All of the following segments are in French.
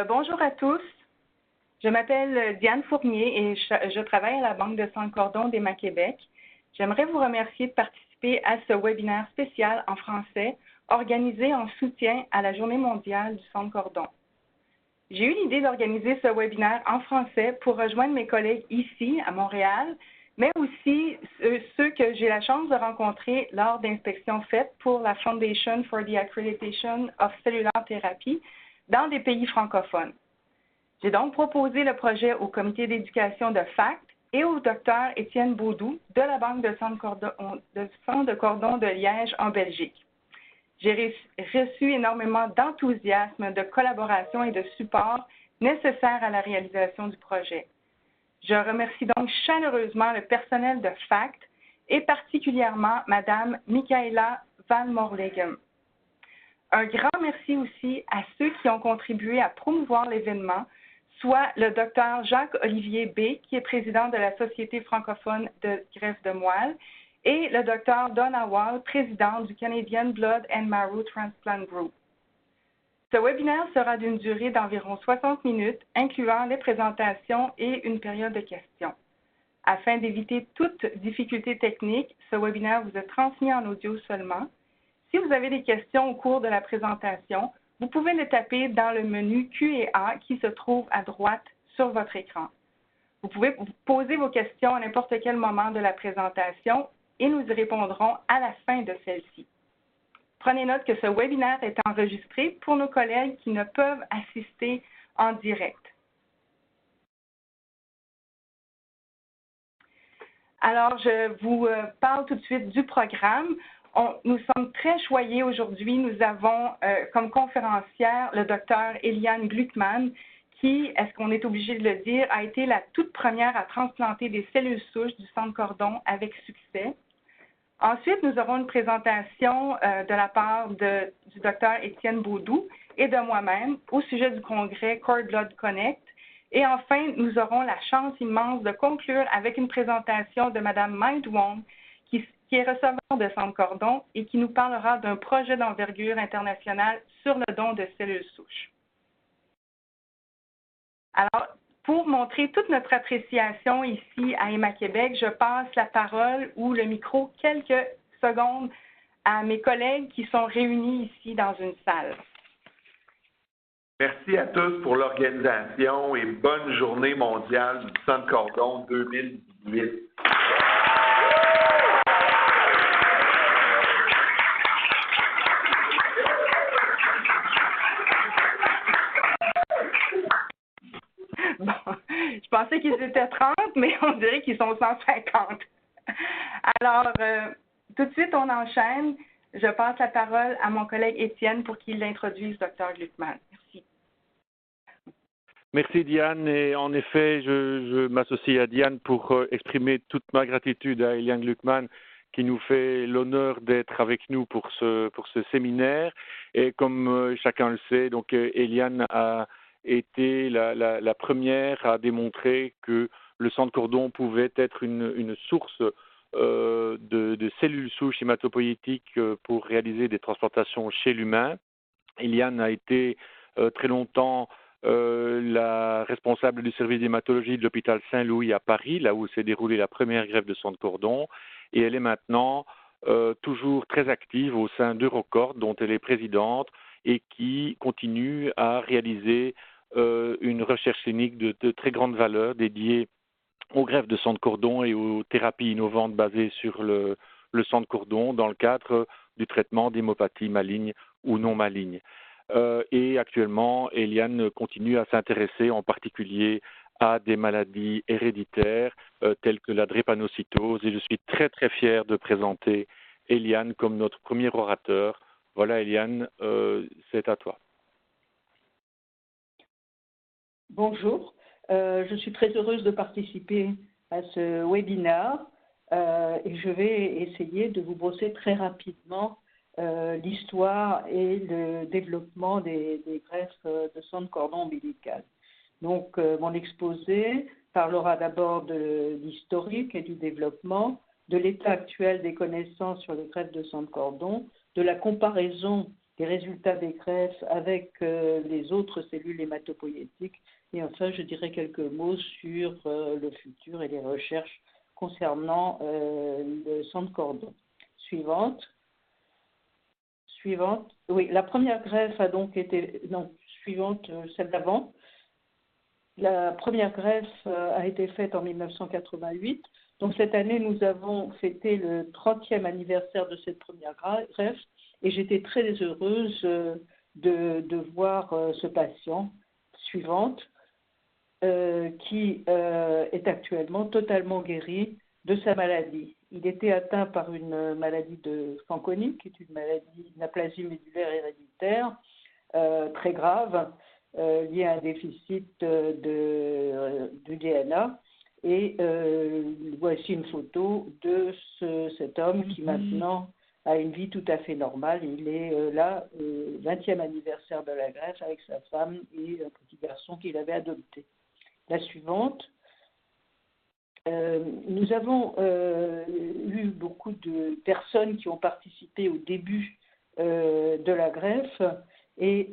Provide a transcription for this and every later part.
Bonjour à tous. Je m'appelle Diane Fournier et je travaille à la Banque de sang de cordon d'Emma Québec. J'aimerais vous remercier de participer à ce webinaire spécial en français organisé en soutien à la Journée mondiale du sang de cordon. J'ai eu l'idée d'organiser ce webinaire en français pour rejoindre mes collègues ici, à Montréal, mais aussi ceux que j'ai la chance de rencontrer lors d'inspections faites pour la Foundation for the Accreditation of Cellular Therapy dans des pays francophones. J'ai donc proposé le projet au comité d'éducation de FACT et au Dr Étienne Baudou de la Banque de sang de cordon de Liège en Belgique. J'ai reçu énormément d'enthousiasme, de collaboration et de support nécessaires à la réalisation du projet. Je remercie donc chaleureusement le personnel de FACT et particulièrement Mme Michaela Van Morlegen. Un grand merci aussi à ceux qui ont contribué à promouvoir l'événement, soit le Dr Jacques-Olivier B., qui est président de la Société francophone de greffe de moelle, et le Dr Donna Wall, président du Canadian Blood and Marrow Transplant Group. Ce webinaire sera d'une durée d'environ 60 minutes, incluant les présentations et une période de questions. Afin d'éviter toute difficulté technique, ce webinaire vous est transmis en audio seulement. Si vous avez des questions au cours de la présentation, vous pouvez les taper dans le menu Q&A qui se trouve à droite sur votre écran. Vous pouvez poser vos questions à n'importe quel moment de la présentation et nous y répondrons à la fin de celle-ci. Prenez note que ce webinaire est enregistré pour nos collègues qui ne peuvent assister en direct. Alors, je vous parle tout de suite du programme. Nous sommes très choyés aujourd'hui. Nous avons comme conférencière le Dr Eliane Gluckman, qui, est-ce qu'on est obligé de le dire, a été la toute première à transplanter des cellules souches du sang de cordon avec succès. Ensuite, nous aurons une présentation de la part du Dr Étienne Baudou et de moi-même au sujet du congrès Cord Blood Connect. Et enfin, nous aurons la chance immense de conclure avec une présentation de Mme Mai Duong, qui est receveur de sang de cordon et qui nous parlera d'un projet d'envergure internationale sur le don de cellules souches. Alors, pour montrer toute notre appréciation ici à Emma Québec, je passe la parole ou le micro quelques secondes à mes collègues qui sont réunis ici dans une salle. Merci à tous pour l'organisation et bonne journée mondiale du sang de cordon 2018. Bon, je pensais qu'ils étaient 30, mais on dirait qu'ils sont 150. Alors, tout de suite, on enchaîne. Je passe la parole à mon collègue Étienne pour qu'il l'introduise, Dr Gluckman. Merci. Merci Diane, et en effet, je m'associe à Diane pour exprimer toute ma gratitude à Eliane Gluckman qui nous fait l'honneur d'être avec nous pour ce séminaire. Et comme chacun le sait, donc Eliane a été la première à démontrer que le sang de cordon pouvait être une source de cellules souches hématopoïétiques pour réaliser des transplantations chez l'humain. Eliane a été très longtemps la responsable du service d'hématologie de l'hôpital Saint-Louis à Paris, là où s'est déroulée la première greffe de sang de cordon, et elle est maintenant toujours très active au sein d'Eurocord, dont elle est présidente, et qui continue à réaliser une recherche clinique de très grande valeur dédiée aux greffes de sang de cordon et aux thérapies innovantes basées sur le sang de cordon dans le cadre du traitement d'hémopathie maligne ou non maligne. Et actuellement, Eliane continue à s'intéresser en particulier à des maladies héréditaires telles que la drépanocytose, et je suis très très fier de présenter Eliane comme notre premier orateur. Voilà Eliane, c'est à toi. Bonjour, je suis très heureuse de participer à ce webinaire et je vais essayer de vous brosser très rapidement l'histoire et le développement des greffes de sang de cordon ombilical. Donc, mon exposé parlera d'abord de l'historique et du développement, de l'état actuel des connaissances sur les greffes de sang de cordon, de la comparaison les résultats des greffes avec les autres cellules hématopoïétiques. Et enfin, je dirai quelques mots sur le futur et les recherches concernant le sang de cordon. Suivante. Oui, la première greffe a donc été... Non, suivante, celle d'avant. La première greffe a été faite en 1988. Donc cette année, nous avons fêté le 30e anniversaire de cette première greffe et j'étais très heureuse de voir ce patient suivante qui est actuellement totalement guéri de sa maladie. Il était atteint par une maladie de Fanconi, qui est une maladie, une aplasie médulaire héréditaire très grave, liée à un déficit du DNA. Et voici une photo de cet homme qui maintenant a une vie tout à fait normale. Il est là, 20e anniversaire de la greffe avec sa femme et un petit garçon qu'il avait adopté. La suivante. Nous avons eu beaucoup de personnes qui ont participé au début de la greffe et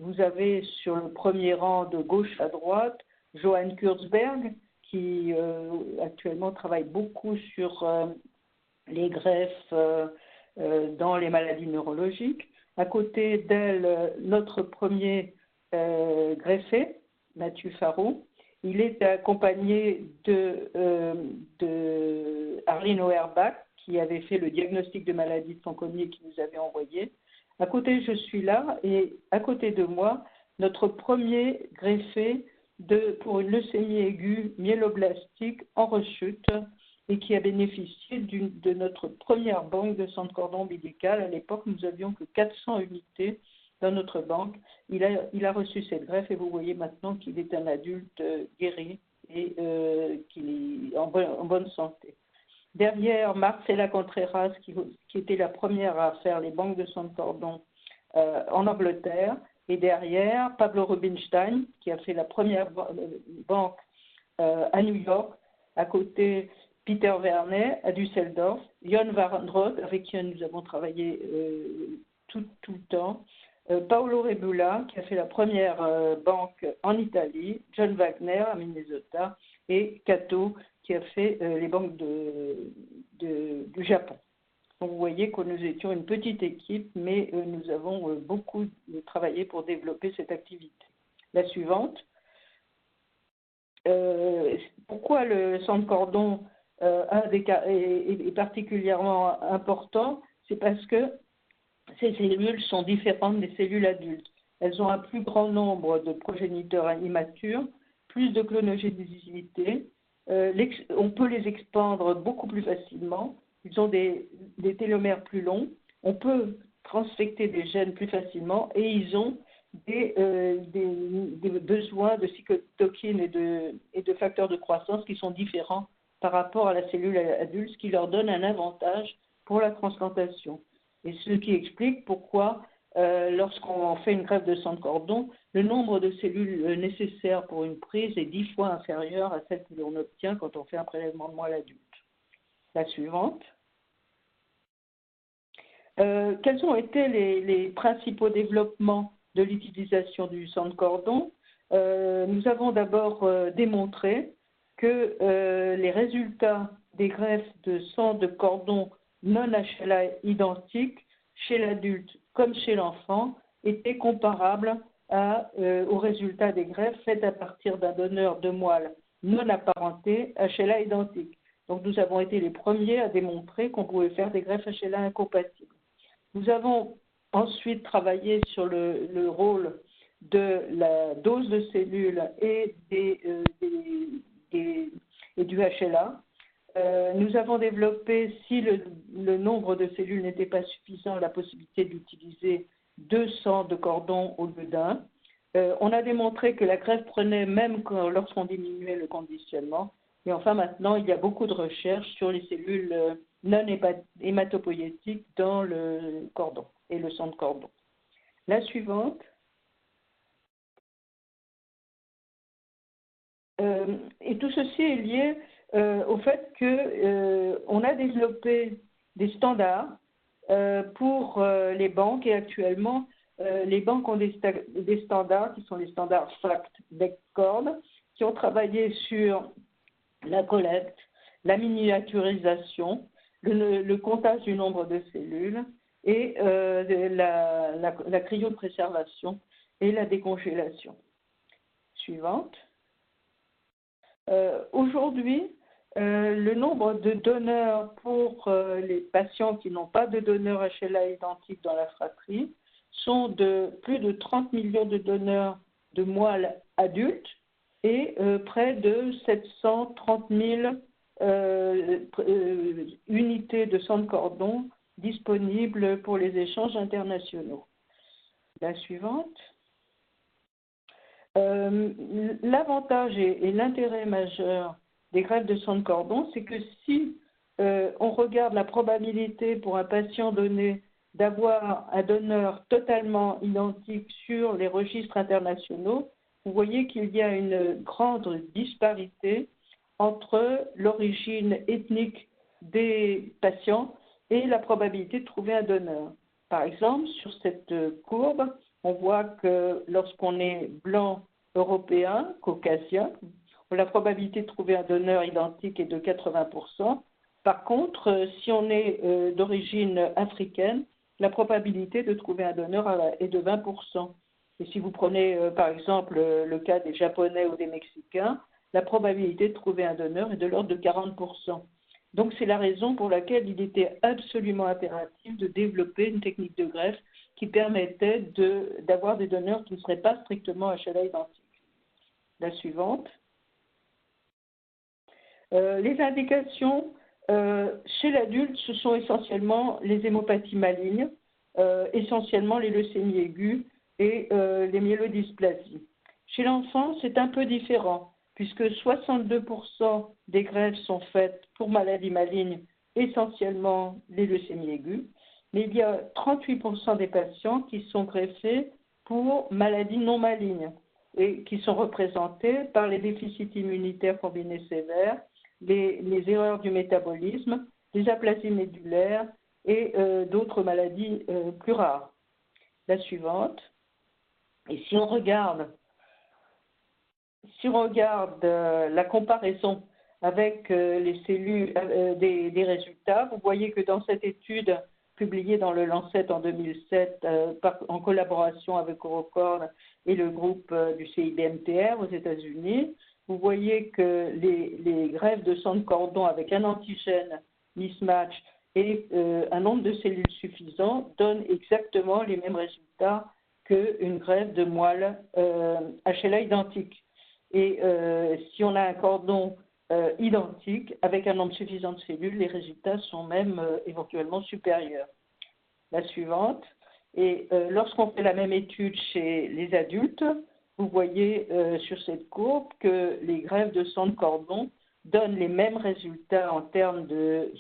vous avez sur le premier rang de gauche à droite Johann Kurzberg qui actuellement travaille beaucoup sur les greffes dans les maladies neurologiques. À côté d'elle, notre premier greffé, Mathieu Farot. Il est accompagné de Arline Auerbach, qui avait fait le diagnostic de maladie de Fanconi et qui nous avait envoyé. À côté, je suis là, et à côté de moi, notre premier greffé pour une leucémie aiguë myéloblastique en rechute et qui a bénéficié de notre première banque de sang de cordon ombilical. À l'époque, nous n'avions que 400 unités dans notre banque. Il a reçu cette greffe et vous voyez maintenant qu'il est un adulte guéri et qu'il est en bonne santé. Derrière, Marcela Contreras, qui était la première à faire les banques de sang de cordon en Angleterre. Et derrière, Pablo Rubinstein, qui a fait la première banque à New York. À côté, Peter Werner à Düsseldorf. Jon Warendrot, avec qui nous avons travaillé tout le temps. Paolo Rebula, qui a fait la première banque en Italie, John Wagner à Minnesota et Kato, qui a fait les banques du Japon. Donc vous voyez que nous étions une petite équipe, mais nous avons beaucoup travaillé pour développer cette activité. La suivante. Pourquoi le sang de cordon est particulièrement important? C'est parce que ces cellules sont différentes des cellules adultes. Elles ont un plus grand nombre de progéniteurs immatures, plus de clonogénicité. On peut les expandre beaucoup plus facilement. Ils ont des télomères plus longs. On peut transfecter des gènes plus facilement et ils ont des besoins de cytokines et de facteurs de croissance qui sont différents par rapport à la cellule adulte, ce qui leur donne un avantage pour la transplantation. Et ce qui explique pourquoi, lorsqu'on fait une greffe de sang de cordon, le nombre de cellules nécessaires pour une prise est 10 fois inférieur à celle que l'on obtient quand on fait un prélèvement de moelle adulte. La suivante. Quels ont été les principaux développements de l'utilisation du sang de cordon? Nous avons d'abord démontré que les résultats des greffes de sang de cordon non HLA identiques chez l'adulte comme chez l'enfant étaient comparables aux résultats des greffes faites à partir d'un donneur de moelle non apparenté HLA identique. Donc nous avons été les premiers à démontrer qu'on pouvait faire des greffes HLA incompatibles. Nous avons ensuite travaillé sur le rôle de la dose de cellules et du HLA. Nous avons développé, si le nombre de cellules n'était pas suffisant, la possibilité d'utiliser 2 sangs de cordon au lieu d'un. On a démontré que la greffe prenait même lorsqu'on diminuait le conditionnement. Et enfin, maintenant, il y a beaucoup de recherches sur les cellules non hématopoïétiques dans le cordon et le sang de cordon. La suivante. Et tout ceci est lié au fait qu'on a développé des standards pour les banques et actuellement, les banques ont des standards qui sont les standards FACT-Beckcord, qui ont travaillé sur la collecte, la miniaturisation, le comptage du nombre de cellules et la cryopréservation et la décongélation. Suivante. Aujourd'hui, le nombre de donneurs pour les patients qui n'ont pas de donneurs HLA identiques dans la fratrie sont de plus de 30 millions de donneurs de moelle adultes et près de 730 000 unités de sang de cordon disponibles pour les échanges internationaux. La suivante. L'avantage et l'intérêt majeur des greffes de sang de cordon, c'est que si on regarde la probabilité pour un patient donné d'avoir un donneur totalement identique sur les registres internationaux, vous voyez qu'il y a une grande disparité entre l'origine ethnique des patients et la probabilité de trouver un donneur. Par exemple, sur cette courbe, on voit que lorsqu'on est blanc européen, caucasien, la probabilité de trouver un donneur identique est de 80%. Par contre, si on est d'origine africaine, la probabilité de trouver un donneur est de 20%. Et si vous prenez par exemple le cas des Japonais ou des Mexicains, la probabilité de trouver un donneur est de l'ordre de 40%. Donc c'est la raison pour laquelle il était absolument impératif de développer une technique de greffe qui permettait d'avoir des donneurs qui ne seraient pas strictement HLA identiques. La suivante. Les indications chez l'adulte, ce sont essentiellement les hémopathies malignes, essentiellement les leucémies aiguës et les myélodysplasies. Chez l'enfant, c'est un peu différent, puisque 62% des greffes sont faites pour maladies malignes, essentiellement les leucémies aiguës, mais il y a 38% des patients qui sont greffés pour maladies non malignes et qui sont représentés par les déficits immunitaires combinés sévères, les erreurs du métabolisme, les aplasies médulaires et d'autres maladies plus rares. La suivante. Et si on regarde la comparaison avec les cellules des résultats, vous voyez que dans cette étude publiée dans le Lancet en 2007 en collaboration avec Eurocorn et le groupe du CIBMTR aux États-Unis, vous voyez que les greffes de sang de cordon avec un antigène mismatch et un nombre de cellules suffisant donnent exactement les mêmes résultats qu'une greffe de moelle HLA identique. Et si on a un cordon identique avec un nombre suffisant de cellules, les résultats sont même éventuellement supérieurs. La suivante. Et lorsqu'on fait la même étude chez les adultes, vous voyez sur cette courbe que les greffes de sang de cordon donnent les mêmes résultats en termes de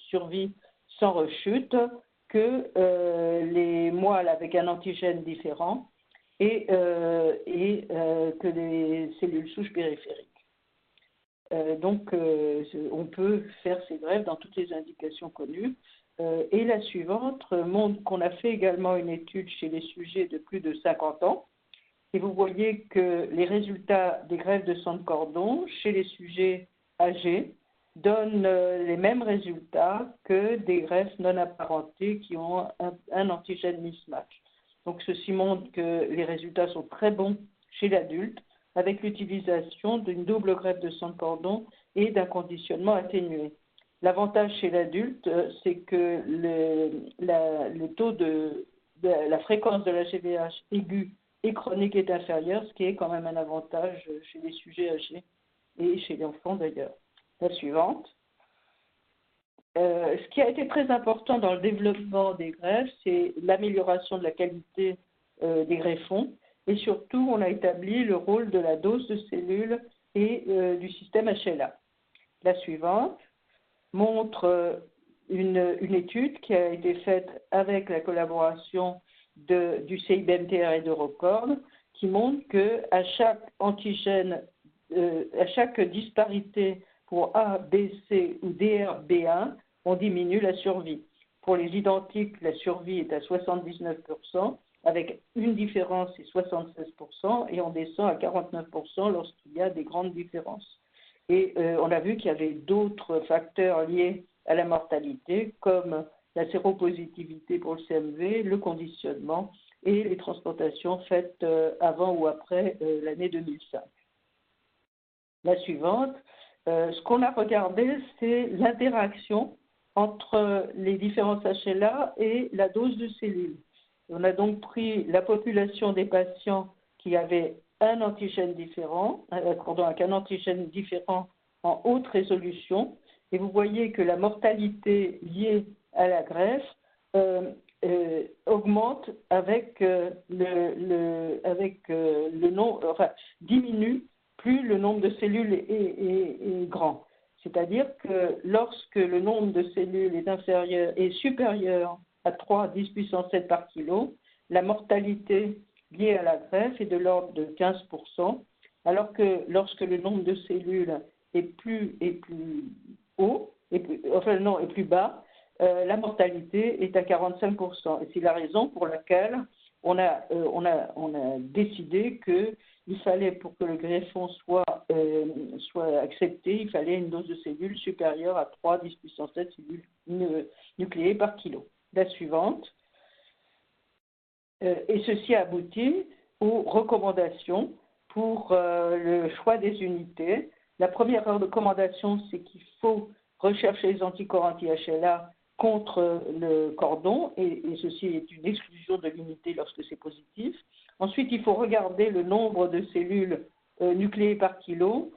survie sans rechute que les moelles avec un antigène différent et que les cellules souches périphériques. Donc, on peut faire ces greffes dans toutes les indications connues. Et la suivante montre qu'on a fait également une étude chez les sujets de plus de 50 ans. Et vous voyez que les résultats des greffes de sang de cordon chez les sujets âgés donnent les mêmes résultats que des greffes non apparentées qui ont un antigène mismatch. Donc, ceci montre que les résultats sont très bons chez l'adulte avec l'utilisation d'une double greffe de sang de cordon et d'un conditionnement atténué. L'avantage chez l'adulte, c'est que le taux la fréquence de la GVH aiguë et chronique est inférieure, ce qui est quand même un avantage chez les sujets âgés et chez les enfants d'ailleurs. La suivante. Ce qui a été très important dans le développement des greffes, c'est l'amélioration de la qualité des greffons et surtout, on a établi le rôle de la dose de cellules et du système HLA. La suivante montre une étude qui a été faite avec la collaboration du CIBMTR et d'Eurocorn qui montre qu'à chaque antigène, à chaque disparité pour A, B, C ou DR, B1, on diminue la survie. pour les identiques, la survie est à 79%, avec une différence, c'est 76%, et on descend à 49% lorsqu'il y a des grandes différences. Et on a vu qu'il y avait d'autres facteurs liés à la mortalité, comme la séropositivité pour le CMV, le conditionnement et les transplantations faites avant ou après l'année 2005. La suivante, ce qu'on a regardé, c'est l'interaction entre les différents HLA et la dose de cellules. On a donc pris la population des patients qui avaient un antigène différent, avec un antigène différent en haute résolution, et vous voyez que la mortalité liée à la greffe augmente avec le nombre, enfin diminue plus le nombre de cellules est grand. C'est-à-dire que lorsque le nombre de cellules est supérieur à 3 10 puissance 7 par kilo, la mortalité liée à la greffe est de l'ordre de 15%, alors que lorsque le nombre de cellules est plus haut, est plus bas, la mortalité est à 45%. Et c'est la raison pour laquelle on a décidé qu'il fallait, pour que le greffon soit accepté, il fallait une dose de cellules supérieure à 3 10 puissance 7 cellules nucléées par kilo. La suivante. Et ceci aboutit aux recommandations pour le choix des unités. La première recommandation, c'est qu'il faut rechercher les anticorps anti-HLA contre le cordon, et ceci est une exclusion de l'unité lorsque c'est positif. Ensuite, il faut regarder le nombre de cellules nucléées par kilo.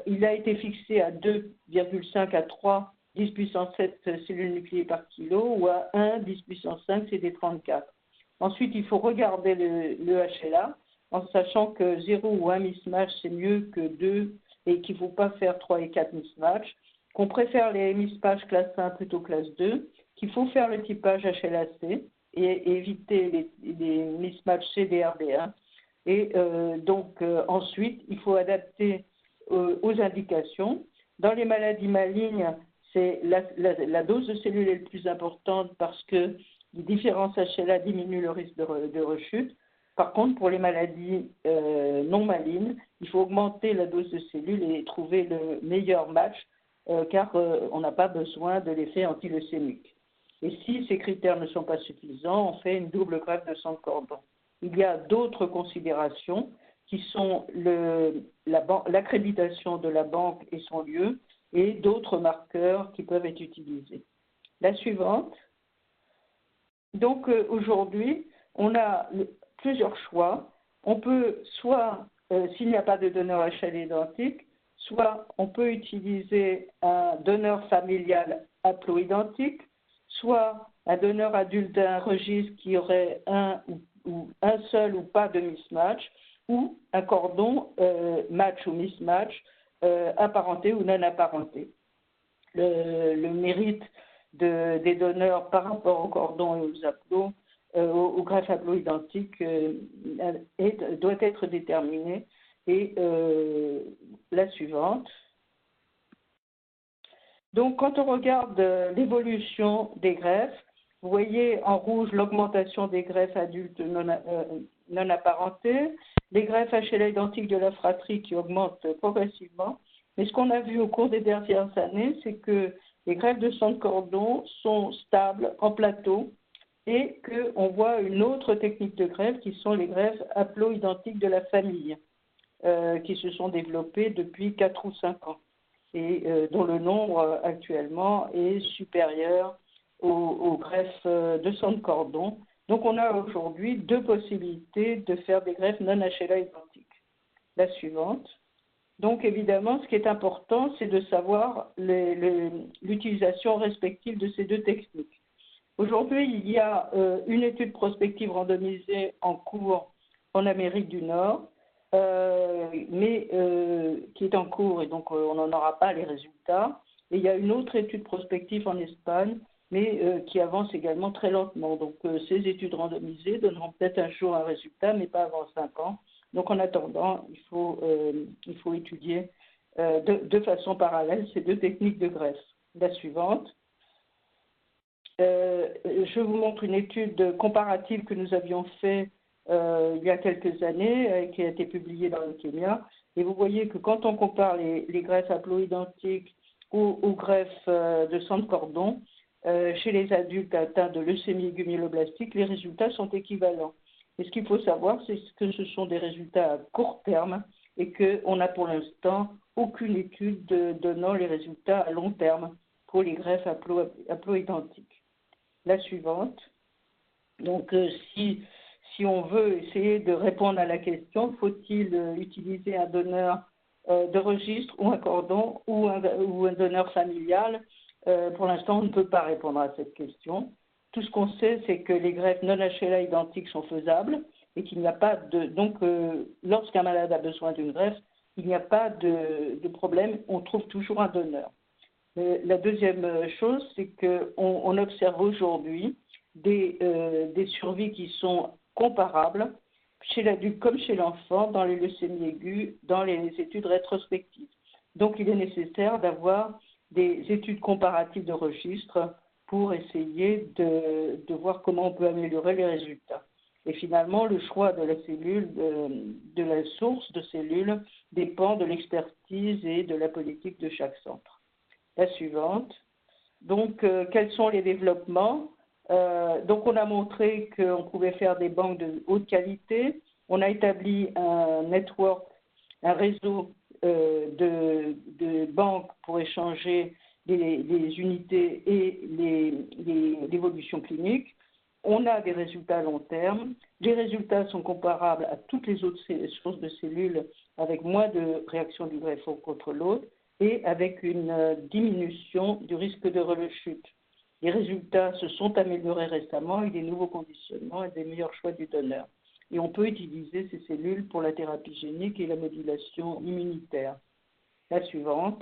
Il a été fixé à 2,5 à 3 10 puissance 7 cellules nucléées par kilo, ou à 1 10 puissance 5 CD34. Ensuite, il faut regarder le HLA, en sachant que 0 ou 1 mismatch, c'est mieux que 2, et qu'il ne faut pas faire 3 et 4 mismatchs, qu'on préfère les mismatchs classe 1 plutôt classe 2, qu'il faut faire le typage HLA-C et éviter les mismatchs CDRB1. Et ensuite, il faut adapter aux indications. Dans les maladies malignes, c'est la dose de cellules est le plus importante parce que les différences HLA diminuent le risque de rechute. Par contre, pour les maladies non malignes, il faut augmenter la dose de cellules et trouver le meilleur match, car on n'a pas besoin de l'effet antileucémique. Et si ces critères ne sont pas suffisants, on fait une double greffe de sang de cordon. Il y a d'autres considérations qui sont l'accréditation de la banque et son lieu, et d'autres marqueurs qui peuvent être utilisés. La suivante. Donc aujourd'hui, on a plusieurs choix. On peut soit, s'il n'y a pas de donneur HLA identique, soit on peut utiliser un donneur familial haploïdentique, soit un donneur adulte d'un registre qui aurait un seul ou pas de mismatch, ou un cordon match ou mismatch, apparenté ou non apparenté. Le mérite des donneurs par rapport au cordon et aux haplos, aux greffes haploïdentiques doit être déterminé. Et la suivante. Donc, quand on regarde l'évolution des greffes, vous voyez en rouge l'augmentation des greffes adultes non apparentées, les greffes HLA identiques de la fratrie qui augmentent progressivement. Mais ce qu'on a vu au cours des dernières années, c'est que les greffes de sang de cordon sont stables en plateau et qu'on voit une autre technique de greffe qui sont les greffes haploïdentiques de la famille, qui se sont développées depuis 4 ou 5 ans et dont le nombre actuellement est supérieur aux greffes de sang de cordon. Donc on a aujourd'hui 2 possibilités de faire des greffes non HLA identiques. La suivante. Donc évidemment, ce qui est important, c'est de savoir l'utilisation respective de ces 2 techniques. Aujourd'hui, il y a une étude prospective randomisée en cours en Amérique du Nord, mais qui est en cours et donc on n'en aura pas les résultats. Et il y a une autre étude prospective en Espagne, mais qui avance également très lentement. Donc ces études randomisées donneront peut-être un jour un résultat, mais pas avant 5 ans. Donc en attendant, il faut étudier de façon parallèle ces 2 techniques de greffe. La suivante. Je vous montre une étude comparative que nous avions faite il y a quelques années, qui a été publiée dans Leukemia. Et vous voyez que quand on compare les greffes haploïdentiques aux greffes de sang de cordon, chez les adultes atteints de leucémie aiguë myéloblastique, les résultats sont équivalents. Et ce qu'il faut savoir, c'est que ce sont des résultats à court terme et qu'on n'a pour l'instant aucune étude donnant les résultats à long terme pour les greffes haploïdentiques. La suivante. Donc, si on veut essayer de répondre à la question, faut-il utiliser un donneur de registre ou un cordon ou un donneur familial? Pour l'instant, on ne peut pas répondre à cette question. Tout ce qu'on sait, c'est que les greffes non HLA identiques sont faisables et qu'il n'y a pas de... Donc, lorsqu'un malade a besoin d'une greffe, il n'y a pas de problème, on trouve toujours un donneur. La deuxième chose, c'est qu'on observe aujourd'hui des survies qui sont comparables chez l'adulte comme chez l'enfant dans les leucémies aiguës, dans les études rétrospectives. Donc, il est nécessaire d'avoir des études comparatives de registre pour essayer de voir comment on peut améliorer les résultats. Et finalement, le choix de la cellule, de la source de cellules, dépend de l'expertise et de la politique de chaque centre. La suivante. Donc, quels sont les développements? Donc, on a montré qu'on pouvait faire des banques de haute qualité. On a établi un network, un réseau de banques pour échanger les unités et l'évolution clinique. On a des résultats à long terme. Les résultats sont comparables à toutes les autres sources de cellules avec moins de réaction du greffon contre l'autre et avec une diminution du risque de rechute. Les résultats se sont améliorés récemment avec des nouveaux conditionnements et des meilleurs choix du donneur. Et on peut utiliser ces cellules pour la thérapie génique et la modulation immunitaire. La suivante.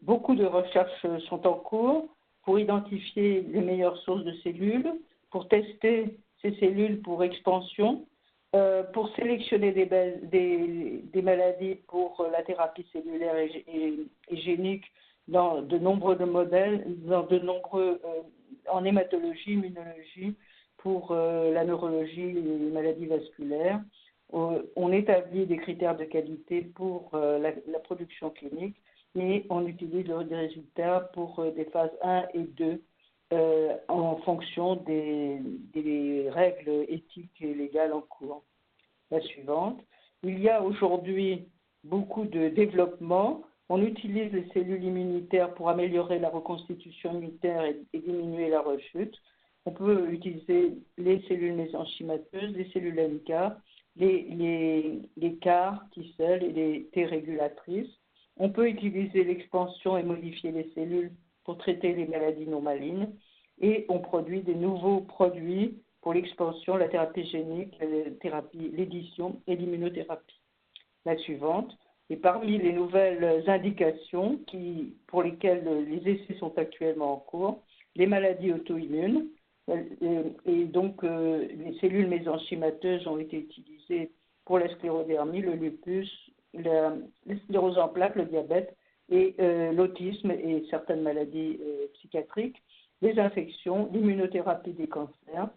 Beaucoup de recherches sont en cours pour identifier les meilleures sources de cellules, pour tester ces cellules pour expansion, pour sélectionner des maladies pour la thérapie cellulaire et génique dans de nombreux modèles, en hématologie, immunologie, pour la neurologie et les maladies vasculaires. On établit des critères de qualité pour la production clinique et on utilise des résultats pour des phases 1 et 2 en fonction des règles éthiques et légales en cours. La suivante. Il y a aujourd'hui beaucoup de développement. On utilise les cellules immunitaires pour améliorer la reconstitution immunitaire et diminuer la rechute. On peut utiliser les cellules mésenchymateuses, les cellules NK, les CAR, T-cells et les T régulatrices. On peut utiliser l'expansion et modifier les cellules pour traiter les maladies non malignes. Et on produit des nouveaux produits pour l'expansion, la thérapie génique, l'édition et l'immunothérapie. La suivante. Et parmi les nouvelles indications pour lesquelles les essais sont actuellement en cours, les maladies auto-immunes. Et donc, les cellules mésenchymateuses ont été utilisées pour la sclérodermie, le lupus, la sclérose en plaques, le diabète et l'autisme et certaines maladies psychiatriques, les infections, l'immunothérapie des cancers,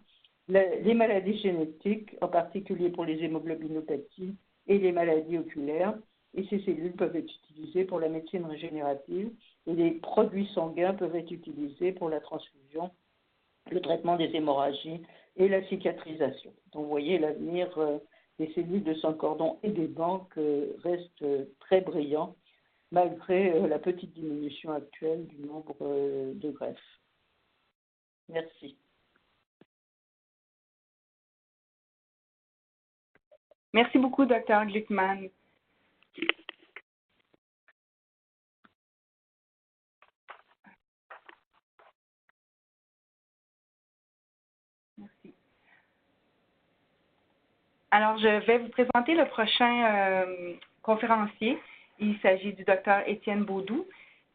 les maladies génétiques, en particulier pour les hémoglobinopathies et les maladies oculaires. Et ces cellules peuvent être utilisées pour la médecine régénérative et les produits sanguins peuvent être utilisés pour la transfusion, le traitement des hémorragies et la cicatrisation. Donc, vous voyez, l'avenir des cellules de sang de cordon et des banques reste très brillant malgré la petite diminution actuelle du nombre de greffes. Merci. Merci beaucoup, Dr. Gluckman. Merci. Alors, je vais vous présenter le prochain conférencier. Il s'agit du Dr. Étienne Baudou.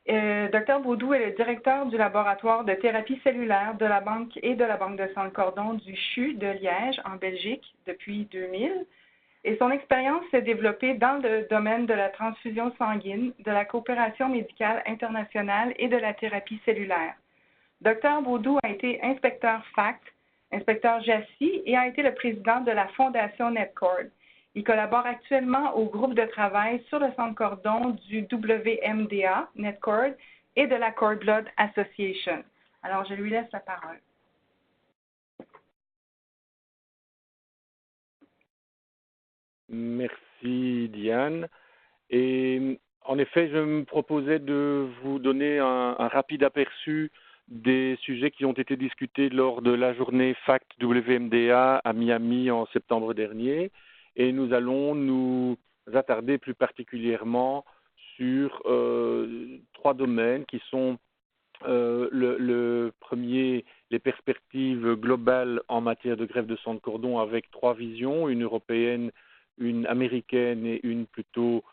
Dr. Baudou est le directeur du laboratoire de thérapie cellulaire de la Banque et de la Banque de sang de cordon du CHU de Liège, en Belgique, depuis 2000. Et son expérience s'est développée dans le domaine de la transfusion sanguine, de la coopération médicale internationale et de la thérapie cellulaire. Dr Baudou a été inspecteur FACT, inspecteur JACI et a été le président de la Fondation NetCord. Il collabore actuellement au groupe de travail sur le sang de cordon du WMDA, NetCord, et de la Cord Blood Association. Alors, je lui laisse la parole. Merci Diane. Et en effet, je me proposais de vous donner un rapide aperçu des sujets qui ont été discutés lors de la journée FACT WMDA à Miami en septembre dernier. Et nous allons nous attarder plus particulièrement sur trois domaines qui sont le premier, les perspectives globales en matière de greffe de sang de cordon avec trois visions, une européenne, une américaine et une plutôt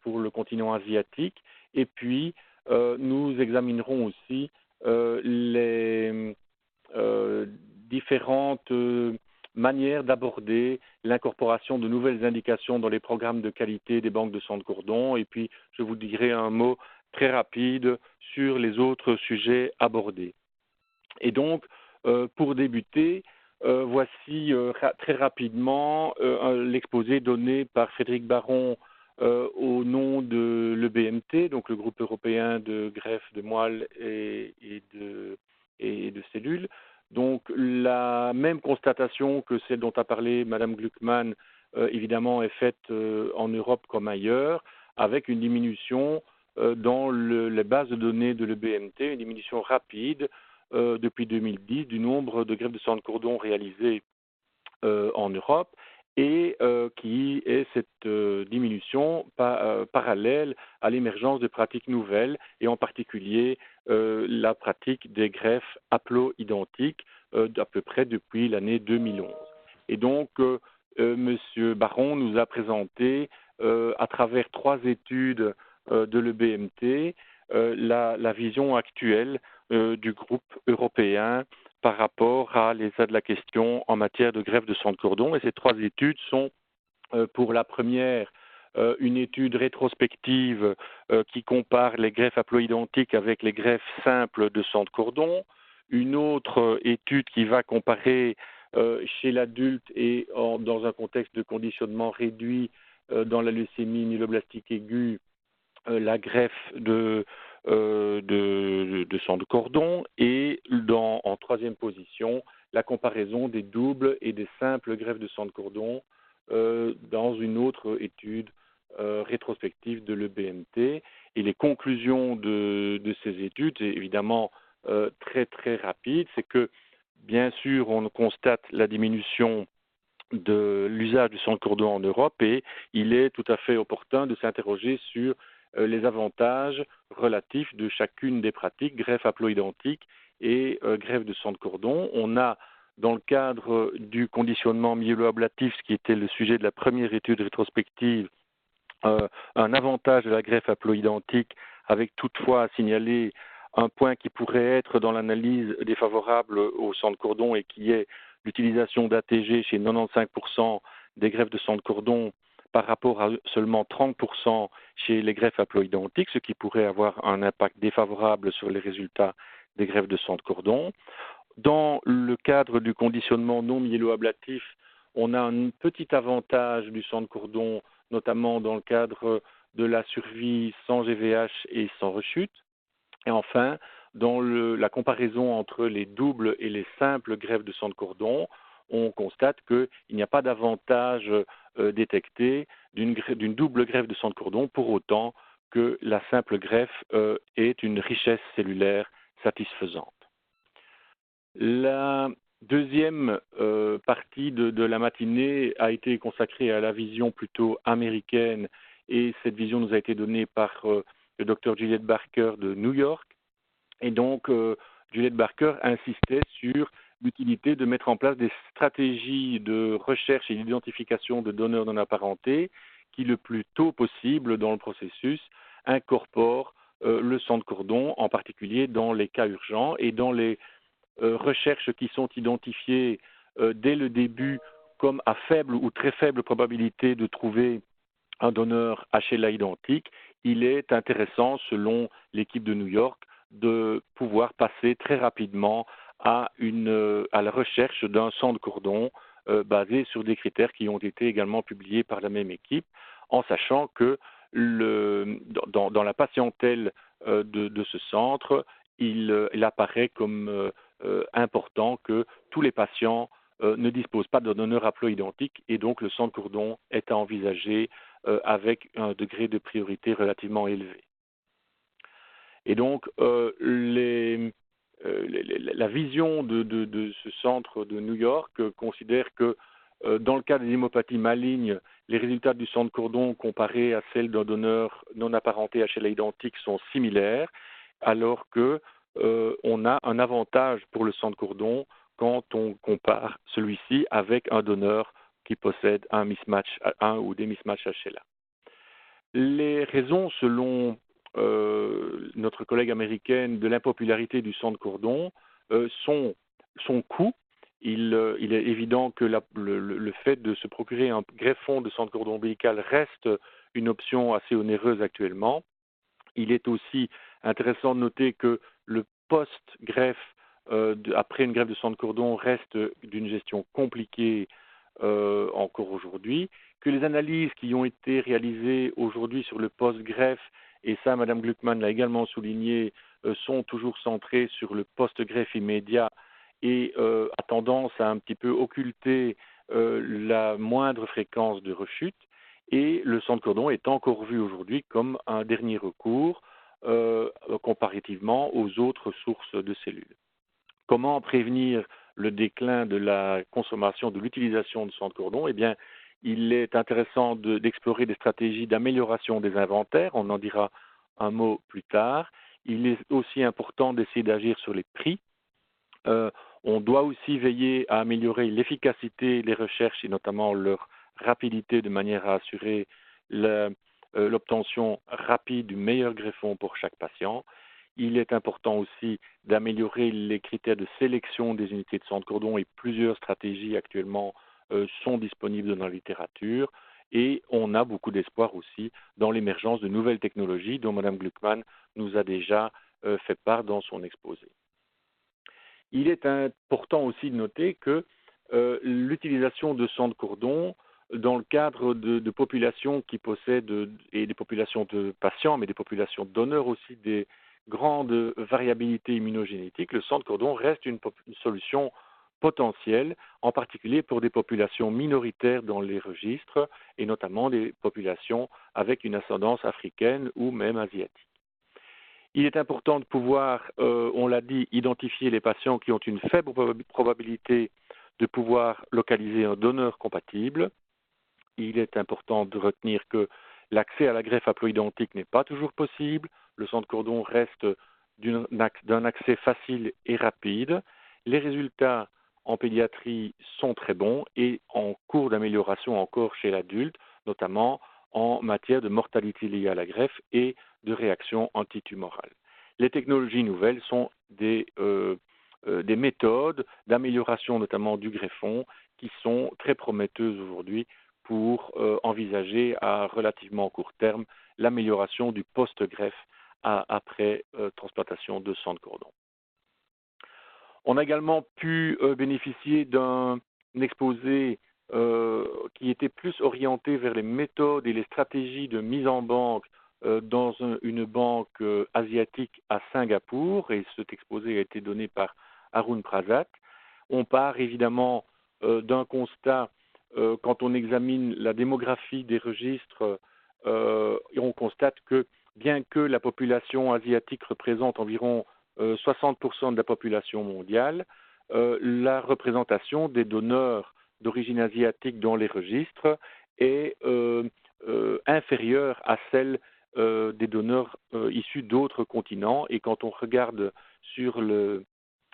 pour le continent asiatique. Et puis, nous examinerons aussi les différentes manières d'aborder l'incorporation de nouvelles indications dans les programmes de qualité des banques de sang de cordon. Et puis, je vous dirai un mot très rapide sur les autres sujets abordés. Et donc, pour débuter, voici très rapidement l'exposé donné par Frédéric Baron au nom de l'EBMT, donc le groupe européen de greffe de moelle et de cellules. Donc, la même constatation que celle dont a parlé Madame Gluckman, évidemment, est faite en Europe comme ailleurs, avec une diminution dans les bases de données de l'EBMT, une diminution rapide depuis 2010 du nombre de greffes de sang de cordon réalisées en Europe et qui est cette diminution parallèle à l'émergence de pratiques nouvelles et en particulier la pratique des greffes haplo-identiques à peu près depuis l'année 2011. Et donc, Monsieur Baron nous a présenté à travers trois études de l'EBMT la vision actuelle du groupe européen par rapport à l'état de la question en matière de greffe de sang de cordon. Et ces trois études sont, pour la première, une étude rétrospective qui compare les greffes haploïdentiques avec les greffes simples de sang de cordon, une autre étude qui va comparer chez l'adulte et dans un contexte de conditionnement réduit dans la leucémie myéloblastique aiguë, la greffe de sang de cordon et en troisième position, la comparaison des doubles et des simples greffes de sang de cordon dans une autre étude rétrospective de l'EBMT. Et les conclusions de ces études, c'est évidemment très très rapide, c'est que bien sûr on constate la diminution de l'usage du sang de cordon en Europe et il est tout à fait opportun de s'interroger sur les avantages relatifs de chacune des pratiques, greffe haploïdentique et greffe de sang de cordon. On a, dans le cadre du conditionnement myéloablatif, ce qui était le sujet de la première étude rétrospective, un avantage de la greffe haploïdentique, avec toutefois à signaler un point qui pourrait être dans l'analyse défavorable au sang de cordon et qui est l'utilisation d'ATG chez 95% des greffes de sang de cordon par rapport à seulement 30% chez les greffes haploïdentiques, ce qui pourrait avoir un impact défavorable sur les résultats des greffes de sang de cordon. Dans le cadre du conditionnement non myéloablatif, on a un petit avantage du sang de cordon, notamment dans le cadre de la survie sans GVH et sans rechute. Et enfin, dans la comparaison entre les doubles et les simples greffes de sang de cordon, on constate qu'il n'y a pas d'avantage détecté d'une double greffe de sang de cordon, pour autant que la simple greffe ait une richesse cellulaire satisfaisante. La deuxième partie de la matinée a été consacrée à la vision plutôt américaine et cette vision nous a été donnée par le Dr Juliette Barker de New York. Et donc, Juliette Barker insistait sur l'utilité de mettre en place des stratégies de recherche et d'identification de donneurs non apparentés qui, le plus tôt possible dans le processus, incorporent le sang de cordon, en particulier dans les cas urgents et dans les recherches qui sont identifiées dès le début comme à faible ou très faible probabilité de trouver un donneur HLA identique. Il est intéressant, selon l'équipe de New York, de pouvoir passer très rapidement à la recherche d'un sang de cordon basé sur des critères qui ont été également publiés par la même équipe, en sachant que dans la patientèle de ce centre, il apparaît comme important que tous les patients ne disposent pas d'un donneur haploïdentique et donc le sang de cordon est à envisager avec un degré de priorité relativement élevé. Et donc, la vision de ce centre de New York considère que dans le cas des hémopathies malignes, les résultats du sang de cordon comparés à celles d'un donneur non apparenté HLA identique sont similaires, alors que on a un avantage pour le sang de cordon quand on compare celui-ci avec un donneur qui possède un ou des mismatchs HLA. Les raisons, selon notre collègue américaine, de l'impopularité du sang de cordon sont son coût. Il est évident que le fait de se procurer un greffon de sang de cordon ombilical reste une option assez onéreuse actuellement. Il est aussi intéressant de noter que le post-greffe, après une greffe de sang de cordon, reste d'une gestion compliquée encore aujourd'hui, que les analyses qui ont été réalisées aujourd'hui sur le post-greffe, et ça, Mme Gluckman l'a également souligné, sont toujours centrées sur le post-greffe immédiat et a tendance à un petit peu occulter la moindre fréquence de rechute. Et le sang de cordon est encore vu aujourd'hui comme un dernier recours comparativement aux autres sources de cellules. Comment prévenir le déclin de la consommation, de l'utilisation de sang de cordon? Eh bien, il est intéressant d'explorer des stratégies d'amélioration des inventaires. On en dira un mot plus tard. Il est aussi important d'essayer d'agir sur les prix. On doit aussi veiller à améliorer l'efficacité des recherches et notamment leur rapidité de manière à assurer l'obtention rapide du meilleur greffon pour chaque patient. Il est important aussi d'améliorer les critères de sélection des unités de sang de cordon et plusieurs stratégies actuellement sont disponibles dans la littérature. Et on a beaucoup d'espoir aussi dans l'émergence de nouvelles technologies dont Mme Gluckman nous a déjà fait part dans son exposé. Il est important aussi de noter que l'utilisation de sang de cordon dans le cadre de populations qui possèdent, et des populations de patients, mais des populations de donneurs aussi, des grandes variabilités immunogénétiques, le sang de cordon reste une solution potentielle, en particulier pour des populations minoritaires dans les registres, et notamment des populations avec une ascendance africaine ou même asiatique. Il est important de pouvoir, on l'a dit, identifier les patients qui ont une faible probabilité de pouvoir localiser un donneur compatible. Il est important de retenir que l'accès à la greffe haploïdentique n'est pas toujours possible. Le sang de cordon reste d'un accès facile et rapide. Les résultats en pédiatrie sont très bons et en cours d'amélioration encore chez l'adulte, notamment en matière de mortalité liée à la greffe et de réaction antitumorale. Les technologies nouvelles sont des méthodes d'amélioration notamment du greffon qui sont très prometteuses aujourd'hui pour envisager à relativement court terme l'amélioration du post-greffe après transplantation de sang de cordon. On a également pu bénéficier d'un exposé qui était plus orienté vers les méthodes et les stratégies de mise en banque dans une banque asiatique à Singapour, et cet exposé a été donné par Arun Prasad. On part évidemment d'un constat quand on examine la démographie des registres, et on constate que bien que la population asiatique représente environ 60% de la population mondiale, la représentation des donneurs d'origine asiatique dans les registres est inférieure à celle des donneurs issus d'autres continents. Et quand on regarde sur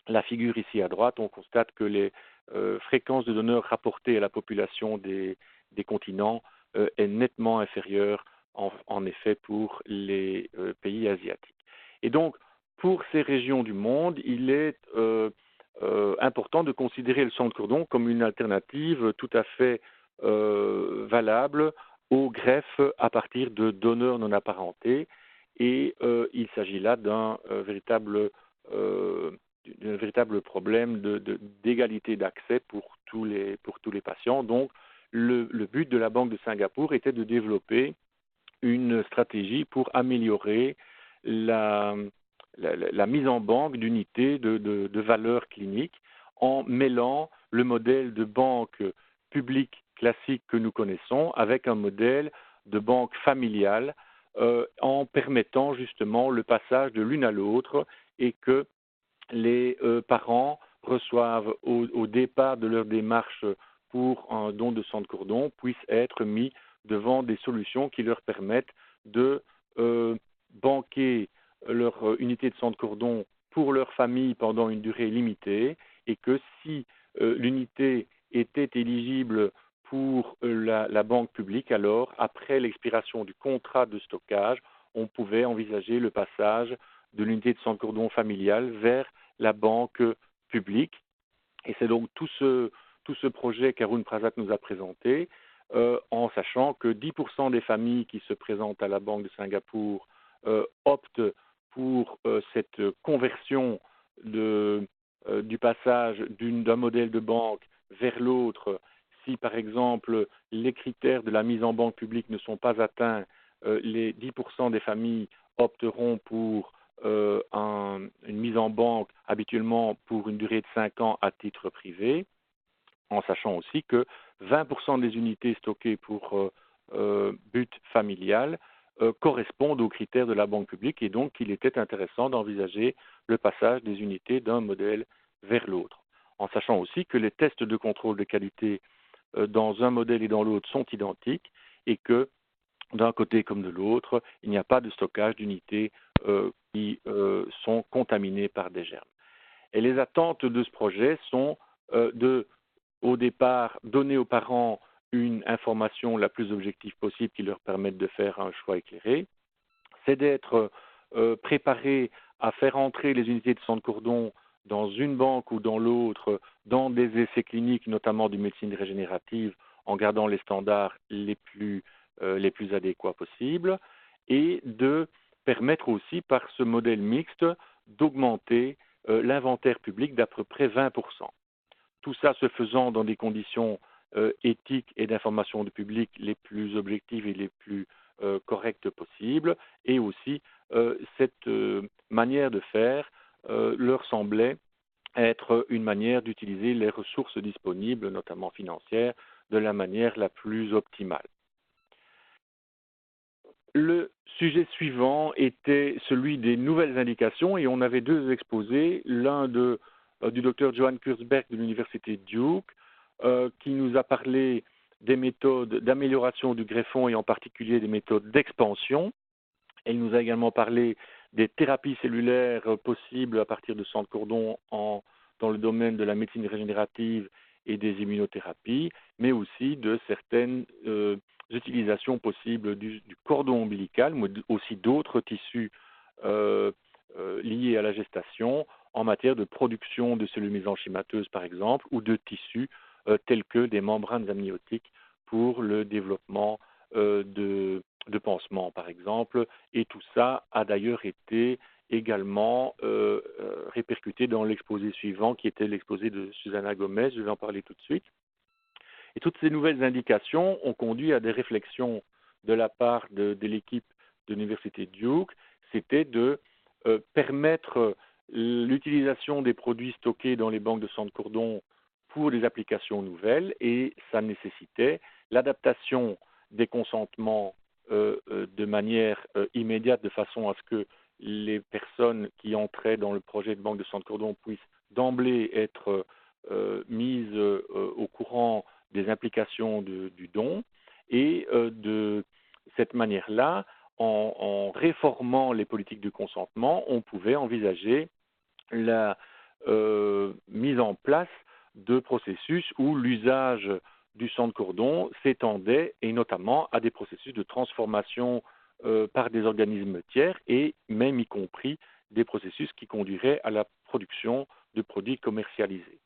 la figure ici à droite, on constate que les fréquences de donneurs rapportées à la population des continents est nettement inférieure en effet pour les pays asiatiques. Et donc, pour ces régions du monde, il est important de considérer le sang de cordon comme une alternative tout à fait valable aux greffes à partir de donneurs non apparentés. et il s'agit là d'un véritable problème d'égalité d'accès pour tous les patients. Donc, le but de la Banque de Singapour était de développer une stratégie pour améliorer la mise en banque d'unités de valeurs cliniques en mêlant le modèle de banque publique classique que nous connaissons avec un modèle de banque familiale en permettant justement le passage de l'une à l'autre et que les parents reçoivent au départ de leur démarche pour un don de sang de cordon puissent être mis devant des solutions qui leur permettent de banquer leur unité de sang de cordon pour leur famille pendant une durée limitée et que si l'unité était éligible pour la banque publique, alors après l'expiration du contrat de stockage, on pouvait envisager le passage de l'unité de sang de cordon familiale vers la banque publique. Et c'est donc tout ce projet qu'Arun Prasad nous a présenté, en sachant que 10% des familles qui se présentent à la Banque de Singapour optent pour cette conversion du passage d'un modèle de banque vers l'autre. Si, par exemple, les critères de la mise en banque publique ne sont pas atteints, les 10% des familles opteront pour une mise en banque habituellement pour une durée de 5 ans à titre privé, en sachant aussi que 20% des unités stockées pour but familial correspondent aux critères de la banque publique et donc il était intéressant d'envisager le passage des unités d'un modèle vers l'autre, en sachant aussi que les tests de contrôle de qualité dans un modèle et dans l'autre sont identiques et que d'un côté comme de l'autre, il n'y a pas de stockage d'unités qui sont contaminées par des germes. Et les attentes de ce projet sont au départ, donner aux parents une information la plus objective possible qui leur permette de faire un choix éclairé. C'est d'être préparé à faire entrer les unités de sang de cordon dans une banque ou dans l'autre, dans des essais cliniques, notamment de médecine régénérative, en gardant les standards les plus adéquats possibles, et de permettre aussi, par ce modèle mixte, d'augmenter l'inventaire public d'à peu près 20%. Tout ça se faisant dans des conditions éthiques et d'information du public les plus objectives et les plus correctes possibles, et aussi cette manière de faire leur semblait être une manière d'utiliser les ressources disponibles, notamment financières, de la manière la plus optimale. Le sujet suivant était celui des nouvelles indications et on avait deux exposés, l'un du docteur Johan Kurzberg de l'université Duke, qui nous a parlé des méthodes d'amélioration du greffon et en particulier des méthodes d'expansion. Elle nous a également parlé des thérapies cellulaires possibles à partir de sang de cordon dans le domaine de la médecine régénérative et des immunothérapies, mais aussi de certaines utilisations possibles du cordon ombilical, mais aussi d'autres tissus liés à la gestation en matière de production de cellules mésenchymateuses, par exemple, ou de tissus tels que des membranes amniotiques pour le développement de pansements, par exemple. Et tout ça a d'ailleurs été également répercuté dans l'exposé suivant, qui était l'exposé de Susana Gomez. Je vais en parler tout de suite. Et toutes ces nouvelles indications ont conduit à des réflexions de la part de l'équipe de l'université Duke. C'était de permettre l'utilisation des produits stockés dans les banques de sang de cordon pour des applications nouvelles, et ça nécessitait l'adaptation des consentements de manière immédiate, de façon à ce que les personnes qui entraient dans le projet de banque de sang de cordon puissent d'emblée être mises au courant des implications du don, et de cette manière-là, en réformant les politiques de consentement, on pouvait envisager la mise en place de processus où l'usage du sang de cordon s'étendait, et notamment à des processus de transformation par des organismes tiers, et même y compris des processus qui conduiraient à la production de produits commercialisés.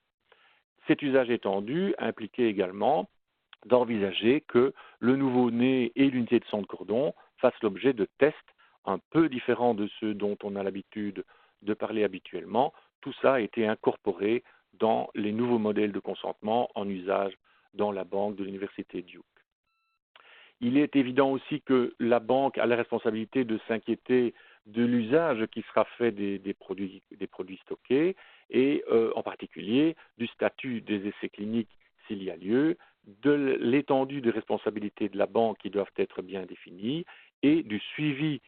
Cet usage étendu impliquait également d'envisager que le nouveau-né et l'unité de sang de cordon fassent l'objet de tests un peu différents de ceux dont on a l'habitude de parler habituellement, tout ça a été incorporé dans les nouveaux modèles de consentement en usage dans la banque de l'Université Duke. Il est évident aussi que la banque a la responsabilité de s'inquiéter de l'usage qui sera fait des produits stockés et en particulier du statut des essais cliniques s'il y a lieu, de l'étendue des responsabilités de la banque qui doivent être bien définies et du suivi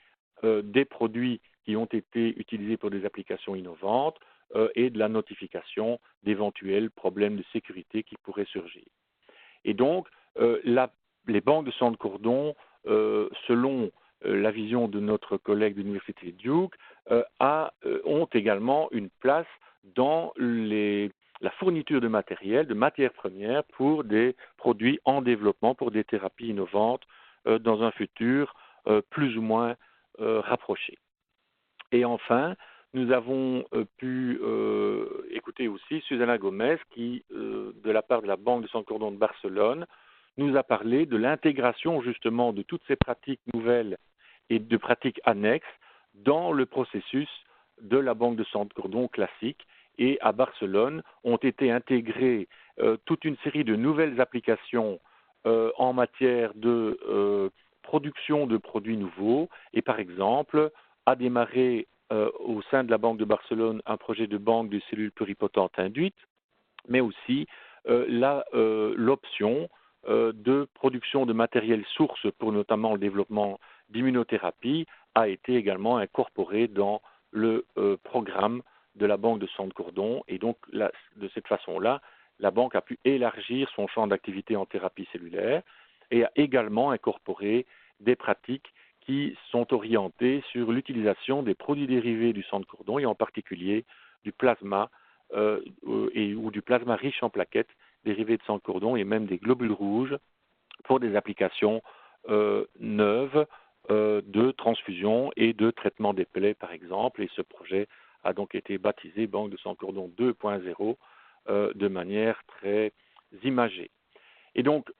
des produits qui ont été utilisés pour des applications innovantes et de la notification d'éventuels problèmes de sécurité qui pourraient surgir. Et donc, les banques de sang de cordon, selon la vision de notre collègue de l'Université Duke, ont également une place dans la fourniture de matériel, de matières premières pour des produits en développement, pour des thérapies innovantes dans un futur plus ou moins rapproché. Et enfin, nous avons pu écouter aussi Susana Gomez qui, de la part de la Banque de sang de cordon de Barcelone, nous a parlé de l'intégration justement de toutes ces pratiques nouvelles et de pratiques annexes dans le processus de la banque de sang de cordon classique. Et à Barcelone ont été intégrées toute une série de nouvelles applications en matière de production de produits nouveaux. Et par exemple, a démarré au sein de la Banque de Barcelone un projet de banque de cellules pluripotentes induites, mais aussi l'option de production de matériel source pour notamment le développement d'immunothérapie a été également incorporée dans le programme de la Banque de sang de cordon. Et donc, de cette façon-là, la banque a pu élargir son champ d'activité en thérapie cellulaire et a également incorporé des pratiques qui sont orientées sur l'utilisation des produits dérivés du sang de cordon et en particulier du plasma ou du plasma riche en plaquettes dérivés de sang de cordon et même des globules rouges pour des applications neuves de transfusion et de traitement des plaies, par exemple. Et ce projet a donc été baptisé Banque de sang de cordon 2.0 de manière très imagée. Et donc,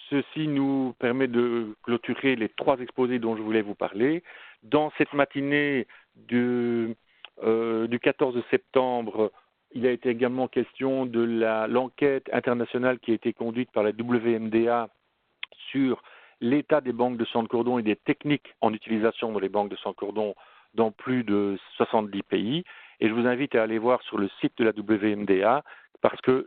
ceci nous permet de clôturer les 3 exposés dont je voulais vous parler. Dans cette matinée du 14 septembre, il a été également question de l'enquête internationale qui a été conduite par la WMDA sur l'état des banques de sang de cordon et des techniques en utilisation dans les banques de sang de cordon dans plus de 70 pays. Et je vous invite à aller voir sur le site de la WMDA parce que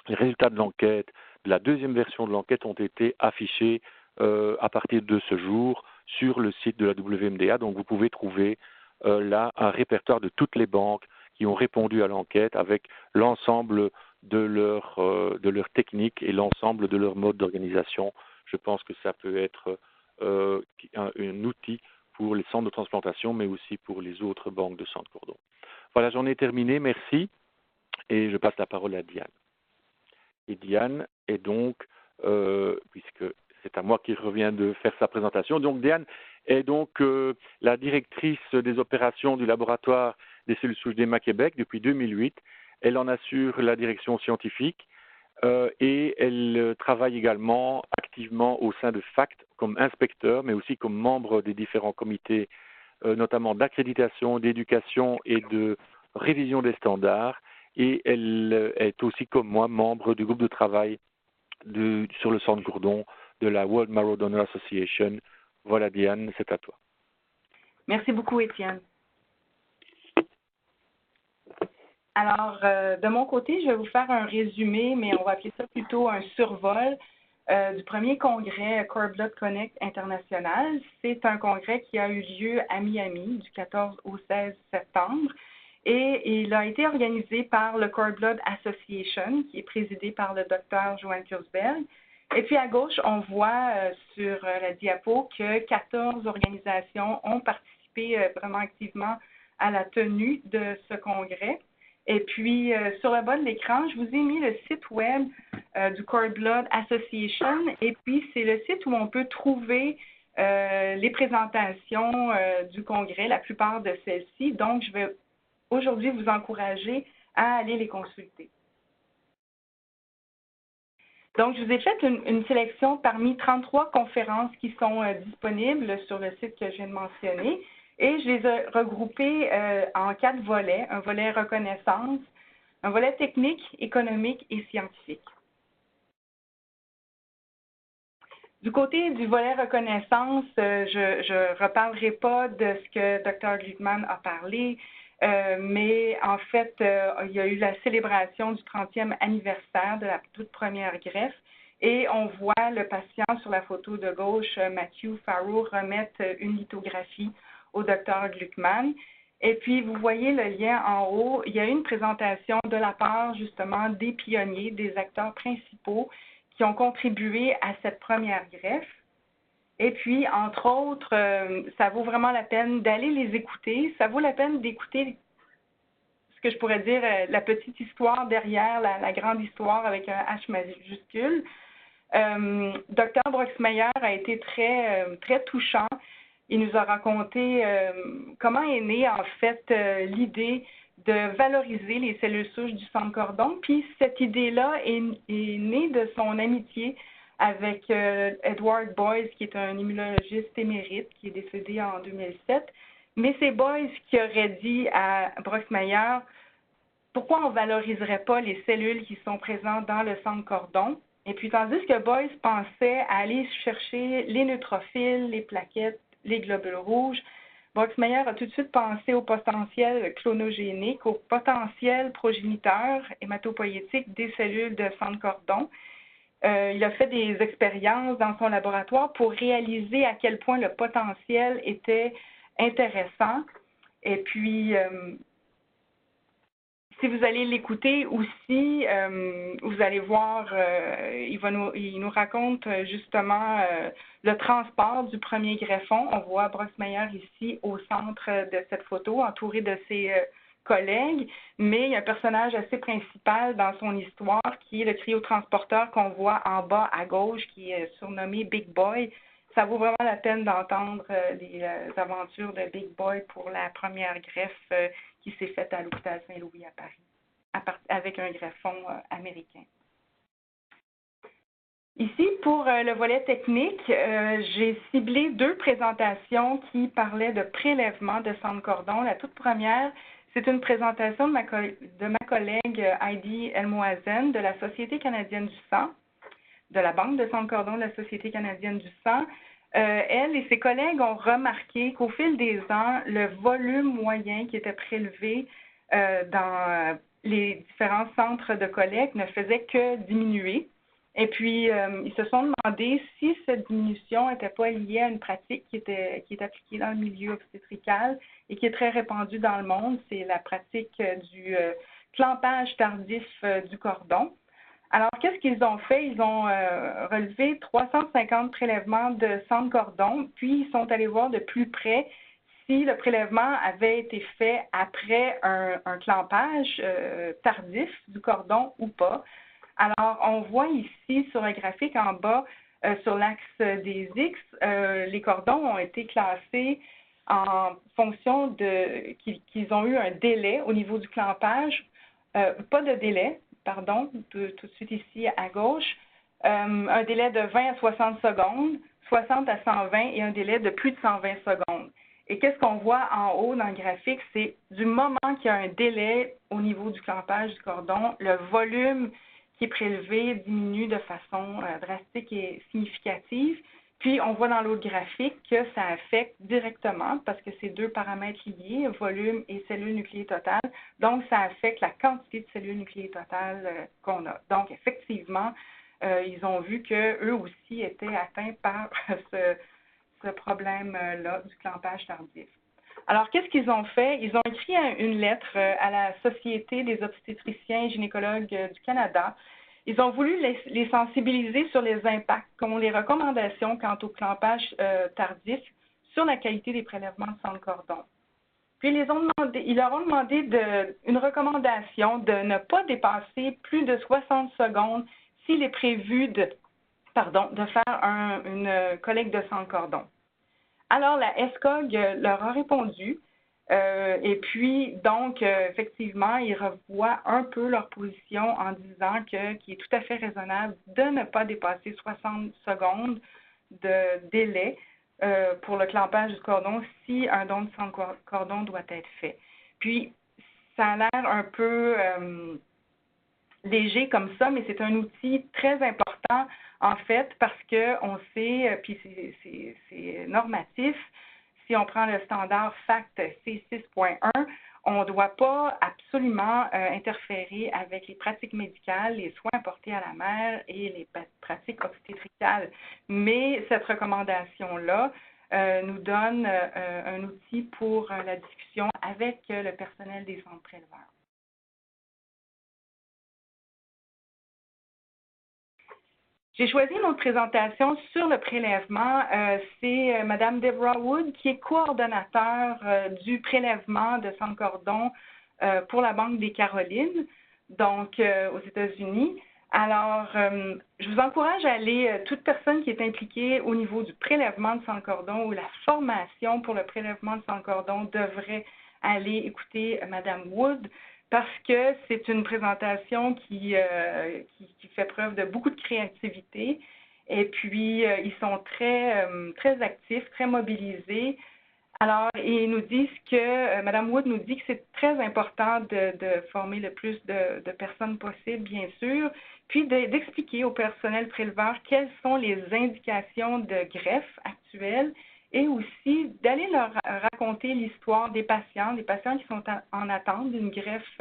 les résultats de l'enquête, de la deuxième version de l'enquête ont été affichés à partir de ce jour sur le site de la WMDA. Donc vous pouvez trouver là un répertoire de toutes les banques qui ont répondu à l'enquête avec l'ensemble de leurs techniques et l'ensemble de leurs modes d'organisation. Je pense que ça peut être un outil pour les centres de transplantation, mais aussi pour les autres banques de sang de cordon. Voilà, j'en ai terminé, merci, et je passe la parole à Diane. Et Diane est donc, puisque c'est à moi qui revient de faire sa présentation, donc Diane est donc la directrice des opérations du laboratoire des cellules souches d'EMA Québec depuis 2008. Elle en assure la direction scientifique et elle travaille également activement au sein de FACT comme inspecteur, mais aussi comme membre des différents comités, notamment d'accréditation, d'éducation et de révision des standards. Et elle est aussi, comme moi, membre du groupe de travail sur le sang de cordon de la World Marrow Donor Association. Voilà, Diane, c'est à toi. Merci beaucoup, Étienne. Alors, de mon côté, je vais vous faire un résumé, mais on va appeler ça plutôt un survol du premier congrès Cord Blood Connect International. C'est un congrès qui a eu lieu à Miami du 14 au 16 septembre et il a été organisé par le Cord Blood Association, qui est présidé par le Dr. Johan Kurzberg. Et puis à gauche, on voit sur la diapo que 14 organisations ont participé vraiment activement à la tenue de ce congrès. Et puis, sur le bas de l'écran, je vous ai mis le site web du Cord Blood Association. Et puis, c'est le site où on peut trouver les présentations du congrès, la plupart de celles-ci. Donc, je vais aujourd'hui vous encourager à aller les consulter. Donc, je vous ai fait une sélection parmi 33 conférences qui sont disponibles sur le site que je viens de mentionner et je les ai regroupées en 4 volets. Un volet reconnaissance, un volet technique, économique et scientifique. Du côté du volet reconnaissance, je ne reparlerai pas de ce que Dr. Gluckman a parlé, mais en fait, il y a eu la célébration du 30e anniversaire de la toute première greffe et on voit le patient sur la photo de gauche, Matthew Farrow, remettre une lithographie au Dr. Gluckman. Et puis, vous voyez le lien en haut, il y a une présentation de la part justement des pionniers, des acteurs principaux qui ont contribué à cette première greffe. Et puis, entre autres, ça vaut vraiment la peine d'aller les écouter. Ça vaut la peine d'écouter ce que je pourrais dire, la petite histoire derrière la grande histoire avec un H majuscule. Dr. Broxmeyer a été très touchant. Il nous a raconté comment est née en fait l'idée de valoriser les cellules souches du sang de cordon. Puis cette idée-là est née de son amitié avec Edward Boyce, qui est un immunologiste émérite, qui est décédé en 2007. Mais c'est Boyce qui aurait dit à Broxmeyer « Pourquoi on ne valoriserait pas les cellules qui sont présentes dans le sang de cordon? » Et puis tandis que Boyce pensait à aller chercher les neutrophiles, les plaquettes, les globules rouges, Broxmeyer a tout de suite pensé au potentiel clonogénique, au potentiel progéniteur hématopoïétique des cellules de sang de cordon. Il a fait des expériences dans son laboratoire pour réaliser à quel point le potentiel était intéressant. Et puis, si vous allez l'écouter aussi, vous allez voir, il nous raconte justement le transport du premier greffon. On voit Broxmeyer ici au centre de cette photo, entouré de ses collègues, mais il y a un personnage assez principal dans son histoire qui est le cryotransporteur qu'on voit en bas à gauche, qui est surnommé Big Boy. Ça vaut vraiment la peine d'entendre les aventures de Big Boy pour la première greffe qui s'est faite à l'hôpital Saint-Louis à Paris, avec un greffon américain. Ici, pour le volet technique, j'ai ciblé 2 présentations qui parlaient de prélèvement de sang de cordon. La toute première, c'est une présentation de ma collègue Heidi Elmoazen de la Société canadienne du sang, de la Banque de sang de cordon de la Société canadienne du sang. Elle et ses collègues ont remarqué qu'au fil des ans, le volume moyen qui était prélevé dans les différents centres de collecte ne faisait que diminuer. Et puis, ils se sont demandé si cette diminution n'était pas liée à une pratique qui est appliquée dans le milieu obstétrical et qui est très répandue dans le monde. C'est la pratique du clampage tardif du cordon. Alors, qu'est-ce qu'ils ont fait? Ils ont relevé 350 prélèvements de sang de cordon, puis ils sont allés voir de plus près si le prélèvement avait été fait après un clampage tardif du cordon ou pas. Alors, on voit ici sur un graphique en bas, sur l'axe des X, les cordons ont été classés en fonction de qu'ils ont eu un délai au niveau du clampage, pas de délai, pardon, tout de suite ici à gauche, un délai de 20 à 60 secondes, 60 à 120 et un délai de plus de 120 secondes. Et qu'est-ce qu'on voit en haut dans le graphique? C'est du moment qu'il y a un délai au niveau du clampage du cordon, le volume qui est prélevé diminue de façon drastique et significative. Puis, on voit dans l'autre graphique que ça affecte directement, parce que c'est 2 paramètres liés, volume et cellules nucléées totales. Donc, ça affecte la quantité de cellules nucléées totales qu'on a. Donc, effectivement, ils ont vu qu'eux aussi étaient atteints par ce problème-là du clampage tardif. Alors, qu'est-ce qu'ils ont fait? Ils ont écrit une lettre à la Société des obstétriciens et gynécologues du Canada. Ils ont voulu les sensibiliser sur les impacts, comme les recommandations quant au clampage tardif sur la qualité des prélèvements de sang de cordon. Puis, ils leur ont demandé une recommandation de ne pas dépasser plus de 60 secondes s'il est prévu de faire une collecte de sang de cordon. Alors, la SCOG leur a répondu Et puis, donc, effectivement, ils revoient un peu leur position en disant qu'il est tout à fait raisonnable de ne pas dépasser 60 secondes de délai pour le clampage du cordon si un don de sang de cordon doit être fait. Puis, ça a l'air un peu léger comme ça, mais c'est un outil très important, en fait, parce qu'on sait, puis c'est normatif, si on prend le standard FACT C6.1, on ne doit pas absolument interférer avec les pratiques médicales, les soins apportés à la mère et les pratiques obstétricales. Mais cette recommandation-là nous donne un outil pour la discussion avec le personnel des centres préleveurs. J'ai choisi une autre présentation sur le prélèvement. C'est Mme Deborah Wood, qui est coordonnateur du prélèvement de sang de cordon pour la Banque des Carolines, donc aux États-Unis. Alors, je vous encourage à aller, toute personne qui est impliquée au niveau du prélèvement de sang de cordon ou la formation pour le prélèvement de sang de cordon devrait aller écouter Mme Wood, parce que c'est une présentation qui fait preuve de beaucoup de créativité. Et puis, ils sont très actifs, très mobilisés. Alors, ils nous disent que, Mme Wood nous dit que c'est très important de former le plus de personnes possible, bien sûr, puis d'expliquer au personnel préleveur quelles sont les indications de greffe actuelles et aussi d'aller leur raconter l'histoire des patients qui sont en attente d'une greffe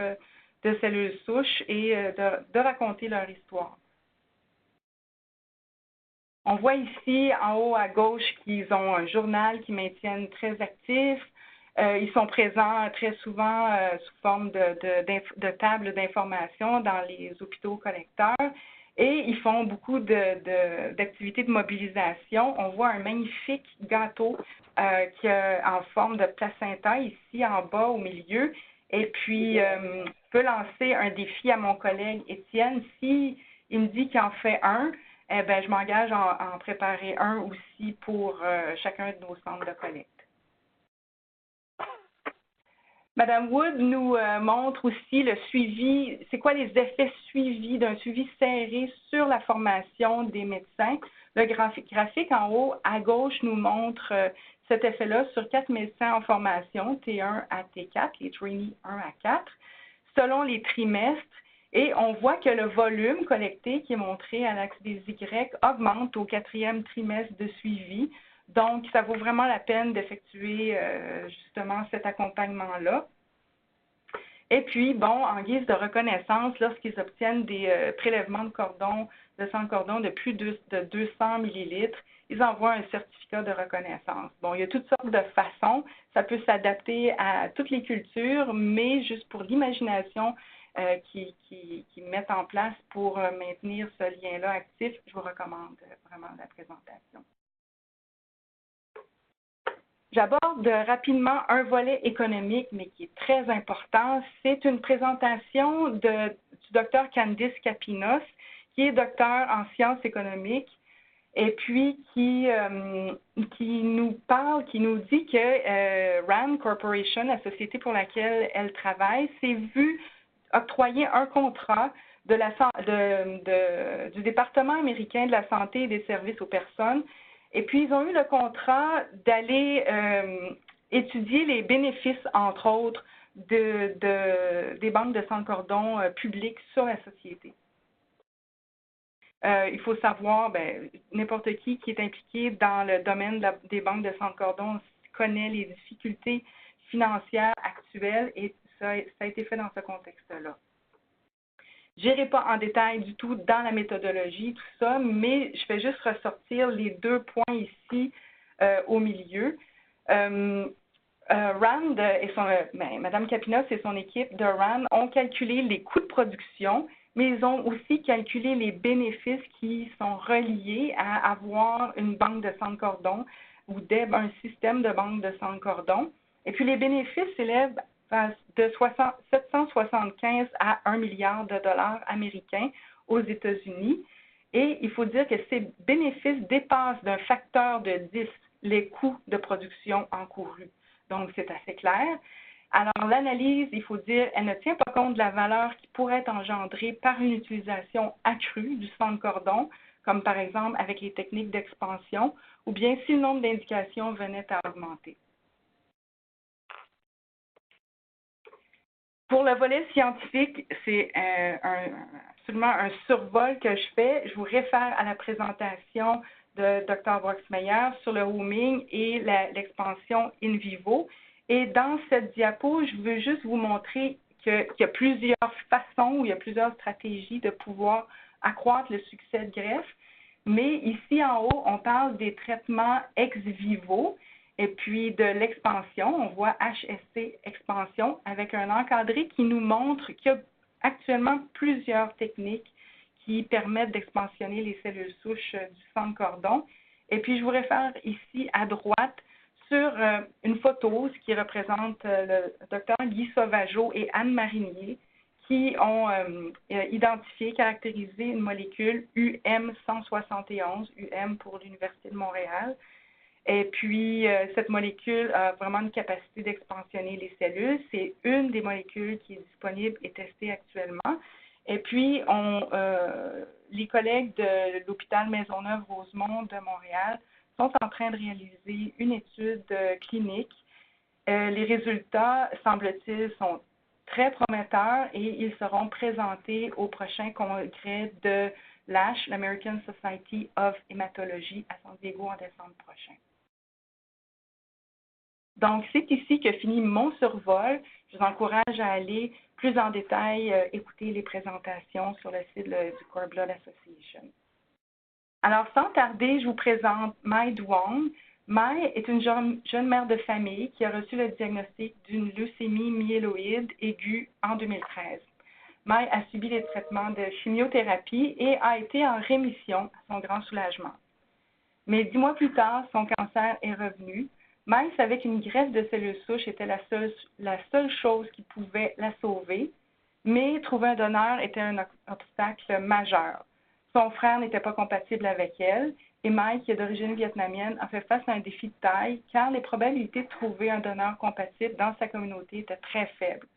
de cellules souches et de raconter leur histoire. On voit ici en haut à gauche qu'ils ont un journal qu'ils maintiennent très actif. Ils sont présents très souvent sous forme de tables d'information dans les hôpitaux collecteurs. Et ils font beaucoup d'activités de mobilisation. On voit un magnifique gâteau en forme de placenta ici en bas au milieu. Et puis, je peux lancer un défi à mon collègue Étienne. S'il me dit qu'il en fait un, eh bien, je m'engage à en préparer un aussi pour chacun de nos centres de collecte. Mme Wood nous montre aussi le suivi, c'est quoi les effets suivis d'un suivi serré sur la formation des médecins. Le graphique en haut à gauche nous montre cet effet-là sur 4 médecins en formation, T1 à T4, les trainees 1 à 4, selon les trimestres. Et on voit que le volume collecté qui est montré à l'axe des Y augmente au 4e trimestre de suivi. Donc, ça vaut vraiment la peine d'effectuer justement cet accompagnement-là. Et puis, bon, en guise de reconnaissance, lorsqu'ils obtiennent des prélèvements de sang de cordon de plus de 200 millilitres, ils envoient un certificat de reconnaissance. Bon, il y a toutes sortes de façons. Ça peut s'adapter à toutes les cultures, mais juste pour l'imagination qui mettent en place pour maintenir ce lien-là actif, je vous recommande vraiment la présentation. J'aborde rapidement un volet économique, mais qui est très important. C'est une présentation du Dr. Candice Capinos, qui est docteur en sciences économiques, et puis qui nous parle, qui nous dit que RAND Corporation, la société pour laquelle elle travaille, s'est vue octroyer un contrat du département américain de la santé et des services aux personnes. Et puis, ils ont eu le contrat d'aller étudier les bénéfices, entre autres, des banques de sang de cordon publiques sur la société. Il faut savoir, n'importe qui est impliqué dans le domaine des banques de sang de cordon connaît les difficultés financières actuelles et ça a été fait dans ce contexte-là. Je n'irai pas en détail du tout dans la méthodologie, tout ça, mais je vais juste ressortir les 2 points ici au milieu. RAND et Mme Capinos et son équipe de RAND ont calculé les coûts de production, mais ils ont aussi calculé les bénéfices qui sont reliés à avoir une banque de sang de cordon ou un système de banque de sang de cordon. Et puis les bénéfices s'élèvent de 775 à 1 milliard de dollars américains aux États-Unis. Et il faut dire que ces bénéfices dépassent d'un facteur de 10 les coûts de production encourus. donc c'est assez clair. Alors, l'analyse, il faut dire, elle ne tient pas compte de la valeur qui pourrait être engendrée par une utilisation accrue du sang de cordon, comme par exemple avec les techniques d'expansion, ou bien si le nombre d'indications venait à augmenter. Pour le volet scientifique, c'est absolument un survol que je fais. Je vous réfère à la présentation de Dr. Broxmeyer sur le homing et l'expansion in vivo. Et dans cette diapo, je veux juste vous montrer qu'il y a plusieurs façons ou il y a plusieurs stratégies de pouvoir accroître le succès de greffe. Mais ici en haut, on parle des traitements ex vivo. Et puis de l'expansion, on voit HSC expansion avec un encadré qui nous montre qu'il y a actuellement plusieurs techniques qui permettent d'expansionner les cellules souches du sang de cordon. Et puis je vous réfère ici à droite sur une photo, ce qui représente le docteur Guy Sauvageau et Anne Marinier, qui ont identifié, caractérisé une molécule UM171, UM pour l'Université de Montréal. Et puis, cette molécule a vraiment une capacité d'expansionner les cellules. C'est une des molécules qui est disponible et testée actuellement. Et puis, les collègues de l'hôpital Maisonneuve-Rosemont de Montréal sont en train de réaliser une étude clinique. Les résultats, semble-t-il, sont très prometteurs et ils seront présentés au prochain congrès de l'ASH, l'American Society of Hematology, à San Diego en décembre prochain. Donc, c'est ici que finit mon survol. Je vous encourage à aller plus en détail écouter les présentations sur le site du Cord Blood Association. Alors, sans tarder, je vous présente Mai Duong. Mai est une jeune mère de famille qui a reçu le diagnostic d'une leucémie myéloïde aiguë en 2013. Mai a subi les traitements de chimiothérapie et a été en rémission à son grand soulagement. Mais 10 mois plus tard, son cancer est revenu. Mai savait qu'une greffe de cellules souches était la seule chose qui pouvait la sauver, mais trouver un donneur était un obstacle majeur. Son frère n'était pas compatible avec elle et Mai, qui est d'origine vietnamienne, a fait face à un défi de taille car les probabilités de trouver un donneur compatible dans sa communauté étaient très faibles.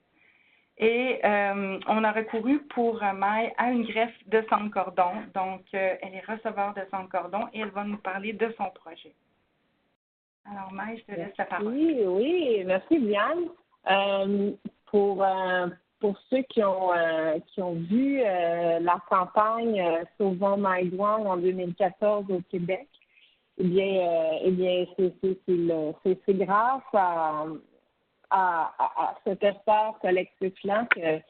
Et on a recouru pour Mai à une greffe de sang de cordon, donc elle est receveur de sang de cordon et elle va nous parler de son projet. Alors, Mai, je te laisse la parole. Oui, merci Diane. Pour ceux qui ont vu la campagne Sauvons Mai Duong en 2014 au Québec, eh bien, c'est grâce à cet effort collectif-là que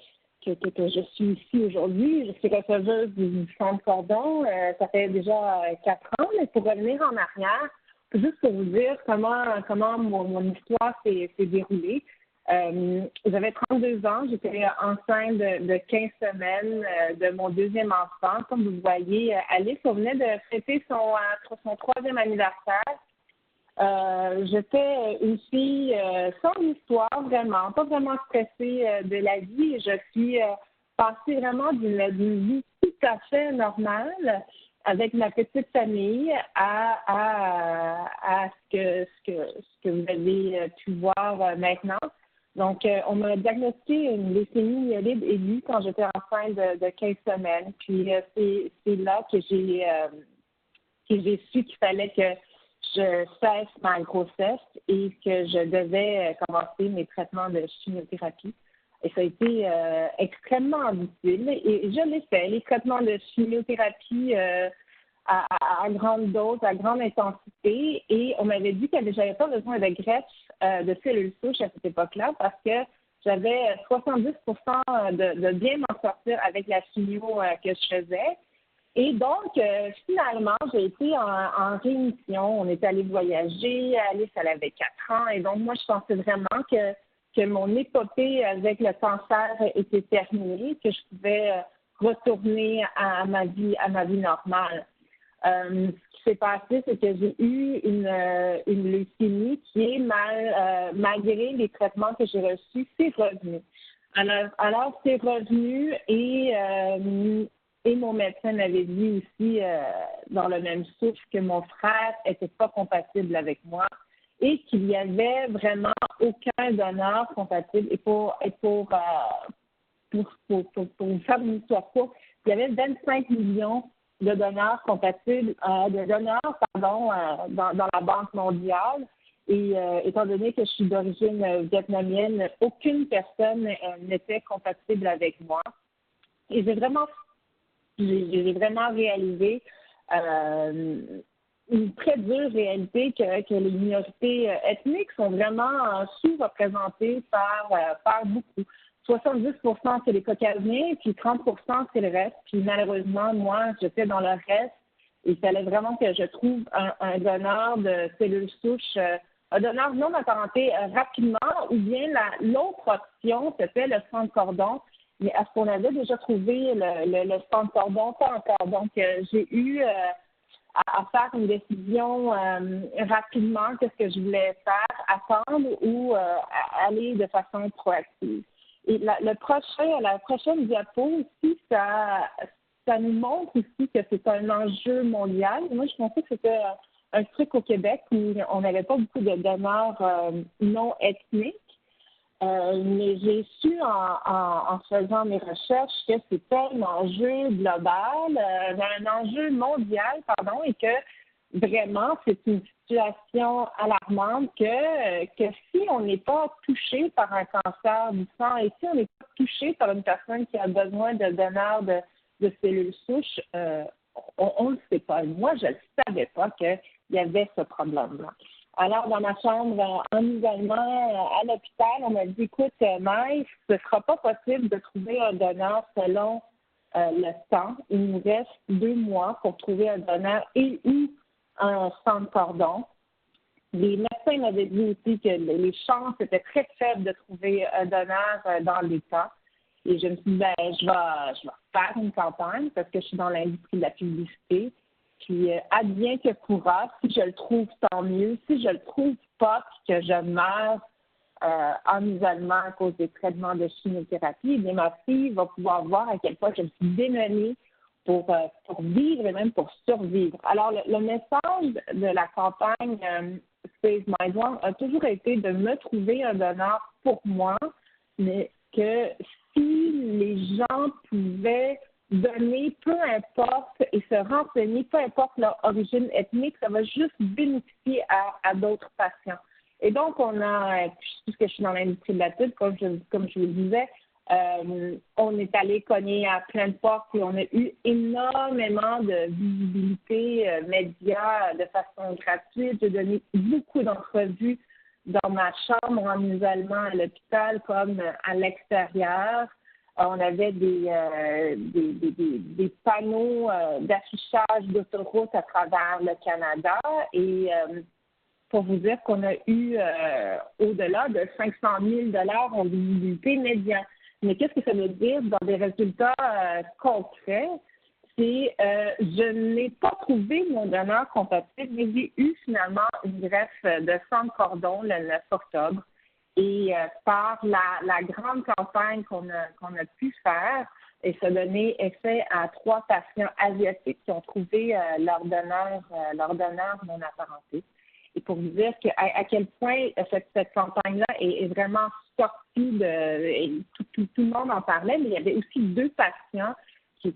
je suis ici aujourd'hui. Je suis receveuse du sang de cordon. Ça fait déjà 4 ans, mais pour revenir en arrière, juste pour vous dire comment mon histoire s'est déroulée. J'avais 32 ans, j'étais enceinte de 15 semaines de mon deuxième enfant. Comme vous voyez, Alice venait de fêter son 3e anniversaire. J'étais une fille sans histoire, vraiment, pas vraiment stressée de la vie. Je suis passée vraiment d'une vie tout à fait normale avec ma petite famille à ce que vous avez pu voir maintenant. Donc, on m'a diagnostiqué une leucémie myéloïde aiguë quand j'étais enceinte de 15 semaines. Puis, c'est là que j'ai su qu'il fallait que je cesse ma grossesse et que je devais commencer mes traitements de chimiothérapie. Et ça a été extrêmement difficile. Et je l'ai fait, les traitements de chimiothérapie à grande dose, à grande intensité. Et on m'avait dit que je n'avais pas besoin de greffe de cellules souches à cette époque-là parce que j'avais 70% de bien m'en sortir avec la chimio que je faisais. Et donc, finalement, j'ai été en rémission. On était allé voyager. Alice, elle avait 4 ans. Et donc, moi, je pensais vraiment que mon épopée avec le cancer était terminée, que je pouvais retourner à ma vie normale. Ce qui s'est passé, c'est que j'ai eu une leucémie qui est malgré les traitements que j'ai reçus, c'est revenu. Alors c'est revenu et mon médecin m'avait dit aussi dans le même souffle que mon frère n'était pas compatible avec moi et qu'il n'y avait vraiment aucun donneur compatible. Et pour vous faire une histoire courte, il y avait 25 millions de donneurs compatibles, dans la Banque mondiale. Et étant donné que je suis d'origine vietnamienne, aucune personne n'était compatible avec moi. Et j'ai vraiment réalisé une très dure réalité que les minorités ethniques sont vraiment sous-représentées par beaucoup. 70% c'est les Caucasiens, puis 30% c'est le reste. Puis malheureusement, moi, j'étais dans le reste. Il fallait vraiment que je trouve un donneur de cellules souches, un donneur non apparenté rapidement, ou bien l'autre option, c'était le sang de cordon. Mais est-ce qu'on avait déjà trouvé le sang de cordon? Pas encore. Donc, j'ai eu à faire une décision rapidement, qu'est-ce que je voulais faire, attendre ou aller de façon proactive. Et la prochaine diapo aussi, ça nous montre aussi que c'est un enjeu mondial. Moi, je pensais que c'était un truc au Québec où on n'avait pas beaucoup de donneurs non ethniques. Mais j'ai su en faisant mes recherches que c'était un enjeu global, un enjeu mondial, et que vraiment c'est une situation alarmante que si on n'est pas touché par un cancer du sang et si on n'est pas touché par une personne qui a besoin de donneurs de cellules souches, on ne le sait pas. Moi, je ne savais pas qu'il y avait ce problème-là. Alors, dans ma chambre, en isolement à l'hôpital, on m'a dit, écoute, Maïs, ce ne sera pas possible de trouver un donneur selon le temps. Il nous reste 2 mois pour trouver un donneur et ou un sang de cordon. Les médecins m'avaient dit aussi que les chances étaient très faibles de trouver un donneur dans les temps. Et je me suis dit, je vais faire une campagne parce que je suis dans l'industrie de la publicité. Puis, advient que pourra, si je le trouve, tant mieux. Si je le trouve pas, puis que je meurs en isolement à cause des traitements de chimiothérapie, bien, ma fille va pouvoir voir à quel point je me suis démenée pour vivre et même pour survivre. Alors, le message de la campagne Save My One a toujours été de me trouver un donneur pour moi, mais que si les gens pouvaient donner, peu importe, et se renseigner, peu importe leur origine ethnique, ça va juste bénéficier à d'autres patients. Et donc, puisque je suis dans l'industrie de la pub, comme je vous le disais, on est allé cogner à plein de portes et on a eu énormément de visibilité média de façon gratuite. J'ai donné beaucoup d'entrevues dans ma chambre en isolement à l'hôpital comme à l'extérieur. On avait des panneaux d'affichage d'autoroute à travers le Canada et pour vous dire qu'on a eu au-delà de 500 000 $ en visibilité média. Mais qu'est-ce que ça veut dire dans des résultats concrets? C'est je n'ai pas trouvé mon donneur compatible, mais j'ai eu finalement une greffe de sang de cordon le 9 octobre. Et par la grande campagne qu'on a pu faire et se donner effet à 3 patients asiatiques qui ont trouvé leur donneur non apparenté. Et pour vous dire à quel point cette campagne-là est vraiment sortie tout le monde en parlait, mais il y avait aussi 2 patients qui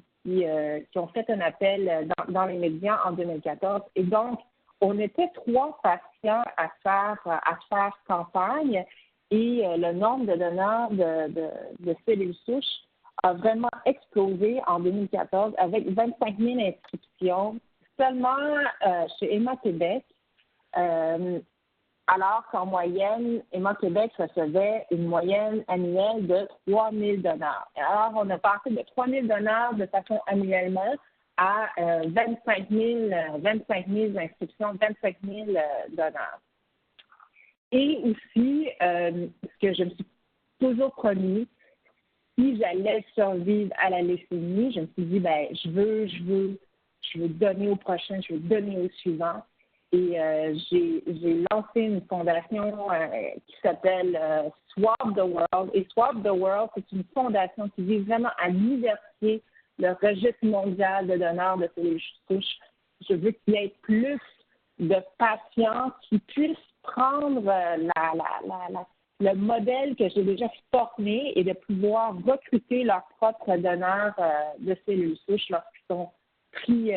ont fait un appel dans les médias en 2014. Et donc, on était 3 patients à faire campagne. Et le nombre de donneurs de cellules souches a vraiment explosé en 2014 avec 25 000 inscriptions seulement chez Héma-Québec, alors qu'en moyenne, Héma-Québec recevait une moyenne annuelle de 3 000 donneurs. Et alors, on a passé de 3 000 donneurs de façon annuellement à 25 000 inscriptions, 25 000 donneurs. Et aussi, ce que je me suis toujours promis, si j'allais survivre à la leucémie, je me suis dit, je veux donner au prochain, je veux donner au suivant. Et j'ai lancé une fondation qui s'appelle Swap the World. Et Swap the World, c'est une fondation qui vise vraiment à diversifier le registre mondial de donneurs de cellules souches. Je veux qu'il y ait plus de patients qui puissent prendre le modèle que j'ai déjà formé et de pouvoir recruter leurs propres donneurs de cellules souches lorsqu'ils sont pris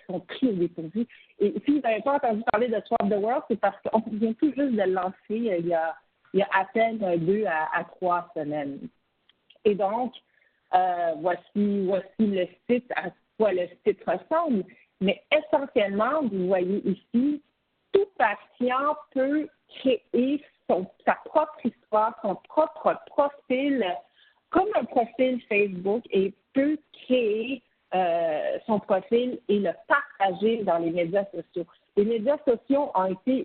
au dépourvu. Et si vous n'avez pas entendu parler de Swap the World, c'est parce qu'on vient tout juste de le lancer il y a à peine 2 à 3 semaines. Et donc, voici le site, à quoi le site ressemble. Mais essentiellement, vous voyez ici, tout patient peut créer sa propre histoire, son propre profil, comme un profil Facebook, et peut créer son profil et le partager dans les médias sociaux. Les médias sociaux ont été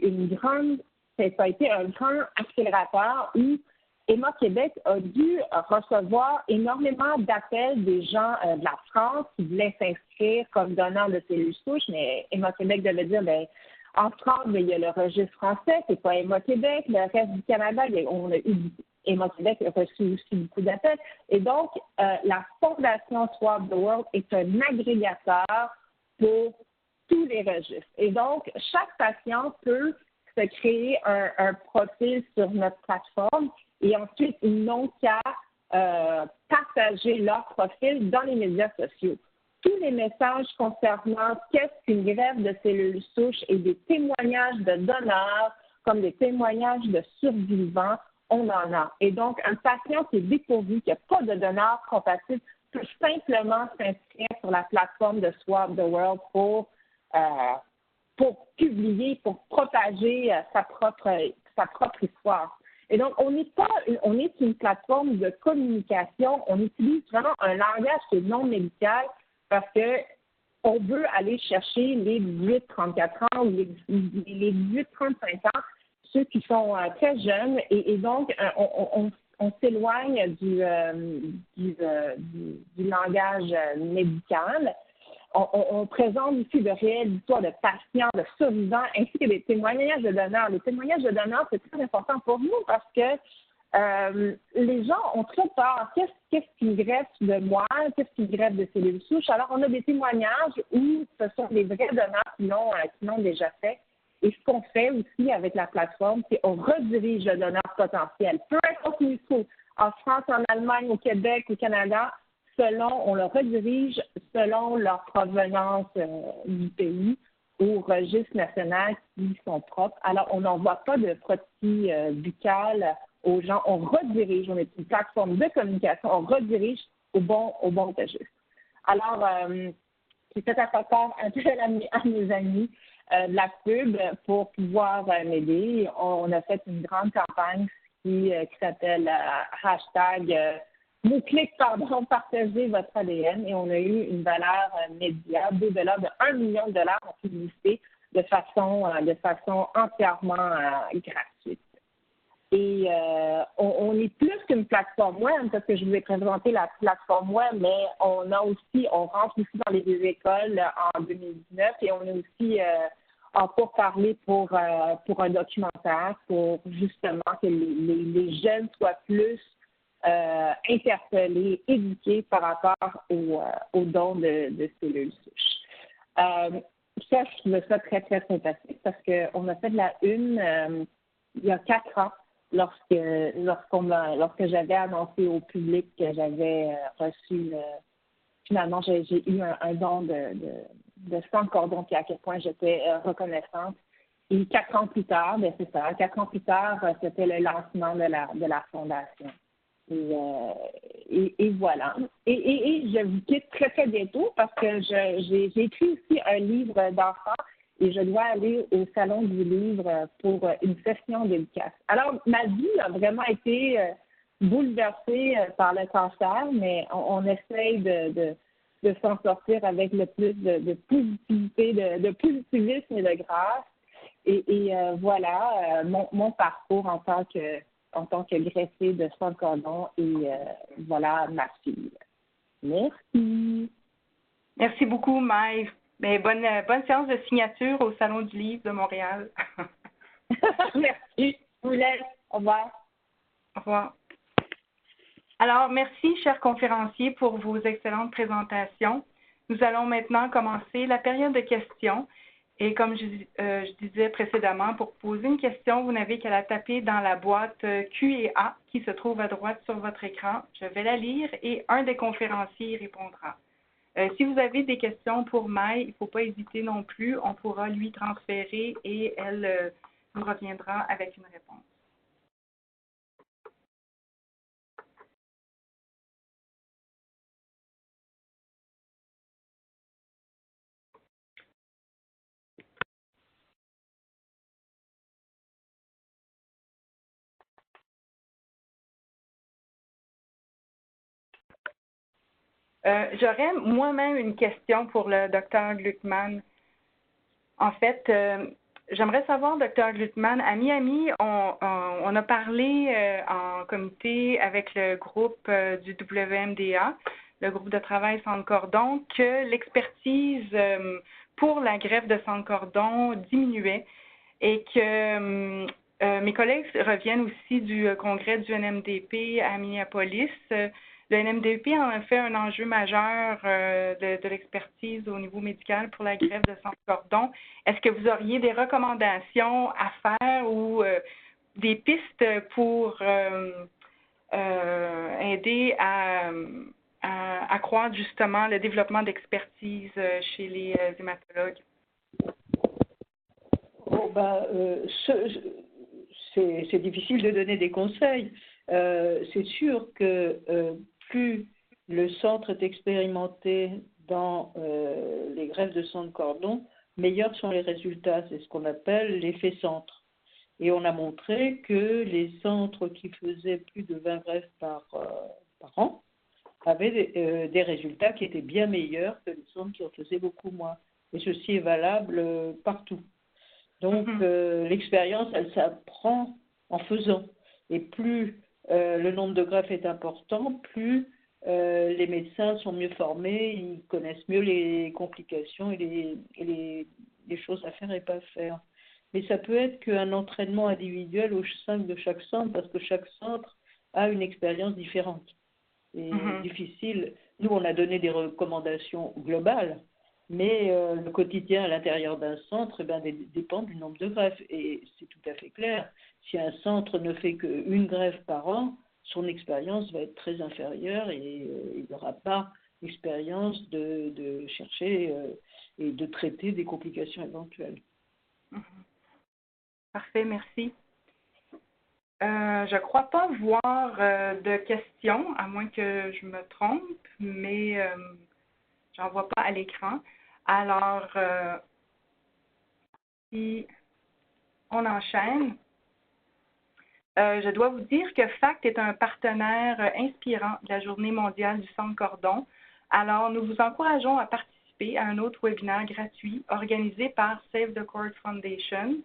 ça a été un grand accélérateur où Emma Québec a dû recevoir énormément d'appels des gens de la France qui voulaient s'inscrire comme donneurs de cellules souches, mais Emma Québec devait dire, en France, il y a le registre français, c'est pas Emma Québec, le reste du Canada, on a eu Emma Québec a reçu aussi beaucoup d'appels. Et donc, la Fondation Swap the World est un agrégateur pour tous les registres. Et donc, chaque patient peut se créer un profil sur notre plateforme et ensuite, ils n'ont qu'à partager leur profil dans les médias sociaux. Tous les messages concernant qu'est-ce qu'une greffe de cellules souches et des témoignages de donneurs, comme des témoignages de survivants, on en a. Et donc, un patient qui est dépourvu, qui n'a pas de donneur compatible, peut simplement s'inscrire sur la plateforme de Swap the World pour publier, pour propager sa propre histoire. Et donc, on est une plateforme de communication. On utilise vraiment un langage qui est non médical parce que on veut aller chercher les 18-34 ans ou les 18-35 ans, ceux qui sont très jeunes. Et donc, on s'éloigne du langage médical. On présente ici de réelles histoires de patients, de survivants, ainsi que des témoignages de donneurs. Les témoignages de donneurs, c'est très important pour nous parce que les gens ont très peur. Qu'est-ce qui greffe de moi? Qu'est-ce qui greffe de cellules souches? Alors, on a des témoignages où ce sont des vrais donneurs qui l'ont déjà fait. Et ce qu'on fait aussi avec la plateforme, c'est qu'on redirige le donneur potentiel. Peu importe où il se trouve, en France, en Allemagne, au Québec, au Canada, on le redirige selon leur provenance du pays au registre national qui sont propres. Alors, on n'envoie pas de frottis buccal aux gens. On redirige, on est une plateforme de communication, on redirige au bon registre. Alors, j'ai fait appel à mes amis de la pub pour pouvoir m'aider. On a fait une grande campagne qui s'appelle hashtag mot-clic, partagez votre ADN, et on a eu une valeur média d'au-delà de $1 million en publicité de façon entièrement gratuite. Et on est plus qu'une plateforme web, parce que je vous ai présenté la plateforme web, mais on rentre aussi dans les écoles en 2019 et on est aussi en pourparlers pour un documentaire pour justement que les jeunes soient plus interpellés, éduqués par rapport aux dons de cellules souches. Ça, je trouvais ça très, très sympathique parce qu'on a fait de la une il y a 4 ans lorsque j'avais annoncé au public que j'avais reçu, finalement, j'ai eu un don de 100 cordons, puis à quel point j'étais reconnaissante. Et 4 ans plus tard, c'est ça, 4 ans plus tard, c'était le lancement de la fondation. Et voilà. Et je vous quitte très, très bientôt parce que j'ai écrit aussi un livre d'enfants et je dois aller au Salon du livre pour une session dédicace. Alors, ma vie a vraiment été bouleversée par le cancer, mais on essaye de s'en sortir avec le plus de positivité, de positivisme et de grâce. Et voilà mon parcours en tant que greffée de 100 cordons et voilà ma fille. Merci. Merci beaucoup, Maïve. Mais bonne séance de signature au Salon du livre de Montréal. Merci. Je vous laisse. Au revoir. Au revoir. Alors, merci, chers conférenciers, pour vos excellentes présentations. Nous allons maintenant commencer la période de questions. Et comme je disais précédemment, pour poser une question, vous n'avez qu'à la taper dans la boîte Q&A qui se trouve à droite sur votre écran. Je vais la lire et un des conférenciers y répondra. Si vous avez des questions pour Maï, il ne faut pas hésiter non plus. On pourra lui transférer et elle nous reviendra avec une réponse. J'aurais moi-même une question pour le Dr. Gluckman. En fait, j'aimerais savoir, Dr. Gluckman, à Miami, on a parlé en comité avec le groupe du WMDA, le groupe de travail sans cordon, que l'expertise pour la greffe de sang de cordon diminuait et que mes collègues reviennent aussi du congrès du NMDP à Minneapolis. Le NMDP en a fait un enjeu majeur de l'expertise au niveau médical pour la greffe de sang de cordon. Est-ce que vous auriez des recommandations à faire ou des pistes pour aider à accroître justement le développement d'expertise chez les hématologues? Bon, c'est difficile de donner des conseils. C'est sûr que plus le centre est expérimenté dans les greffes de sang de cordon, meilleurs sont les résultats. C'est ce qu'on appelle l'effet centre. Et on a montré que les centres qui faisaient plus de 20 greffes par an avaient des résultats qui étaient bien meilleurs que les centres qui en faisaient beaucoup moins. Et ceci est valable partout. Donc, l'expérience, elle s'apprend en faisant. Et plus le nombre de greffes est important, plus les médecins sont mieux formés, ils connaissent mieux les complications et les choses à faire et pas à faire. Mais ça peut être qu'un entraînement individuel au sein de chaque centre, parce que chaque centre a une expérience différente. C'est difficile. Nous, on a donné des recommandations globales, mais le quotidien à l'intérieur d'un centre dépend du nombre de greffes. Et c'est tout à fait clair. Si un centre ne fait qu'une greffe par an, son expérience va être très inférieure et il n'aura pas l'expérience de chercher et de traiter des complications éventuelles. Parfait, merci. Je ne crois pas voir de questions, à moins que je me trompe, mais j'en vois pas à l'écran. Alors, si on enchaîne, je dois vous dire que FACT est un partenaire inspirant de la Journée mondiale du sang de cordon. Alors, nous vous encourageons à participer à un autre webinaire gratuit organisé par Save the Cord Foundation.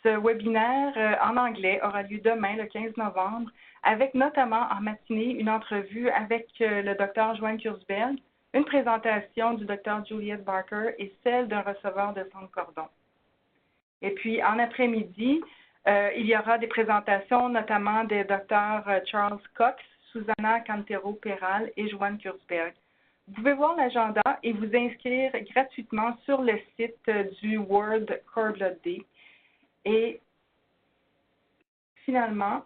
Ce webinaire en anglais aura lieu demain, le 15 novembre, avec notamment en matinée une entrevue avec le Dr. Joanne Kurzberg, une présentation du Dr. Juliette Barker et celle d'un receveur de sang de cordon. Et puis, en après-midi, il y aura des présentations notamment des Dr. Charles Cox, Susanna Cantero-Peral et Joanne Kurzberg. Vous pouvez voir l'agenda et vous inscrire gratuitement sur le site du World Cord Blood Day. Et finalement,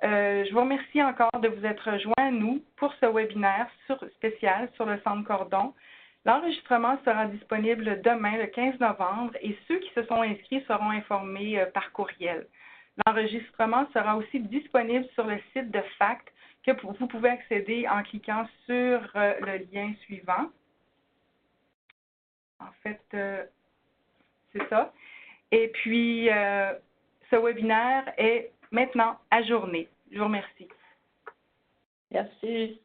je vous remercie encore de vous être rejoints à nous pour ce webinaire spécial sur le sang de cordon. L'enregistrement sera disponible demain, le 15 novembre, et ceux qui se sont inscrits seront informés par courriel. L'enregistrement sera aussi disponible sur le site de FACT que vous pouvez accéder en cliquant sur le lien suivant. En fait, c'est ça. Et puis, ce webinaire est maintenant ajourné. Je vous remercie. Merci.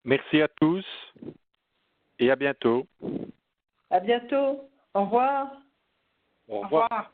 Merci à tous et à bientôt. À bientôt. Au revoir. Au revoir. Au revoir.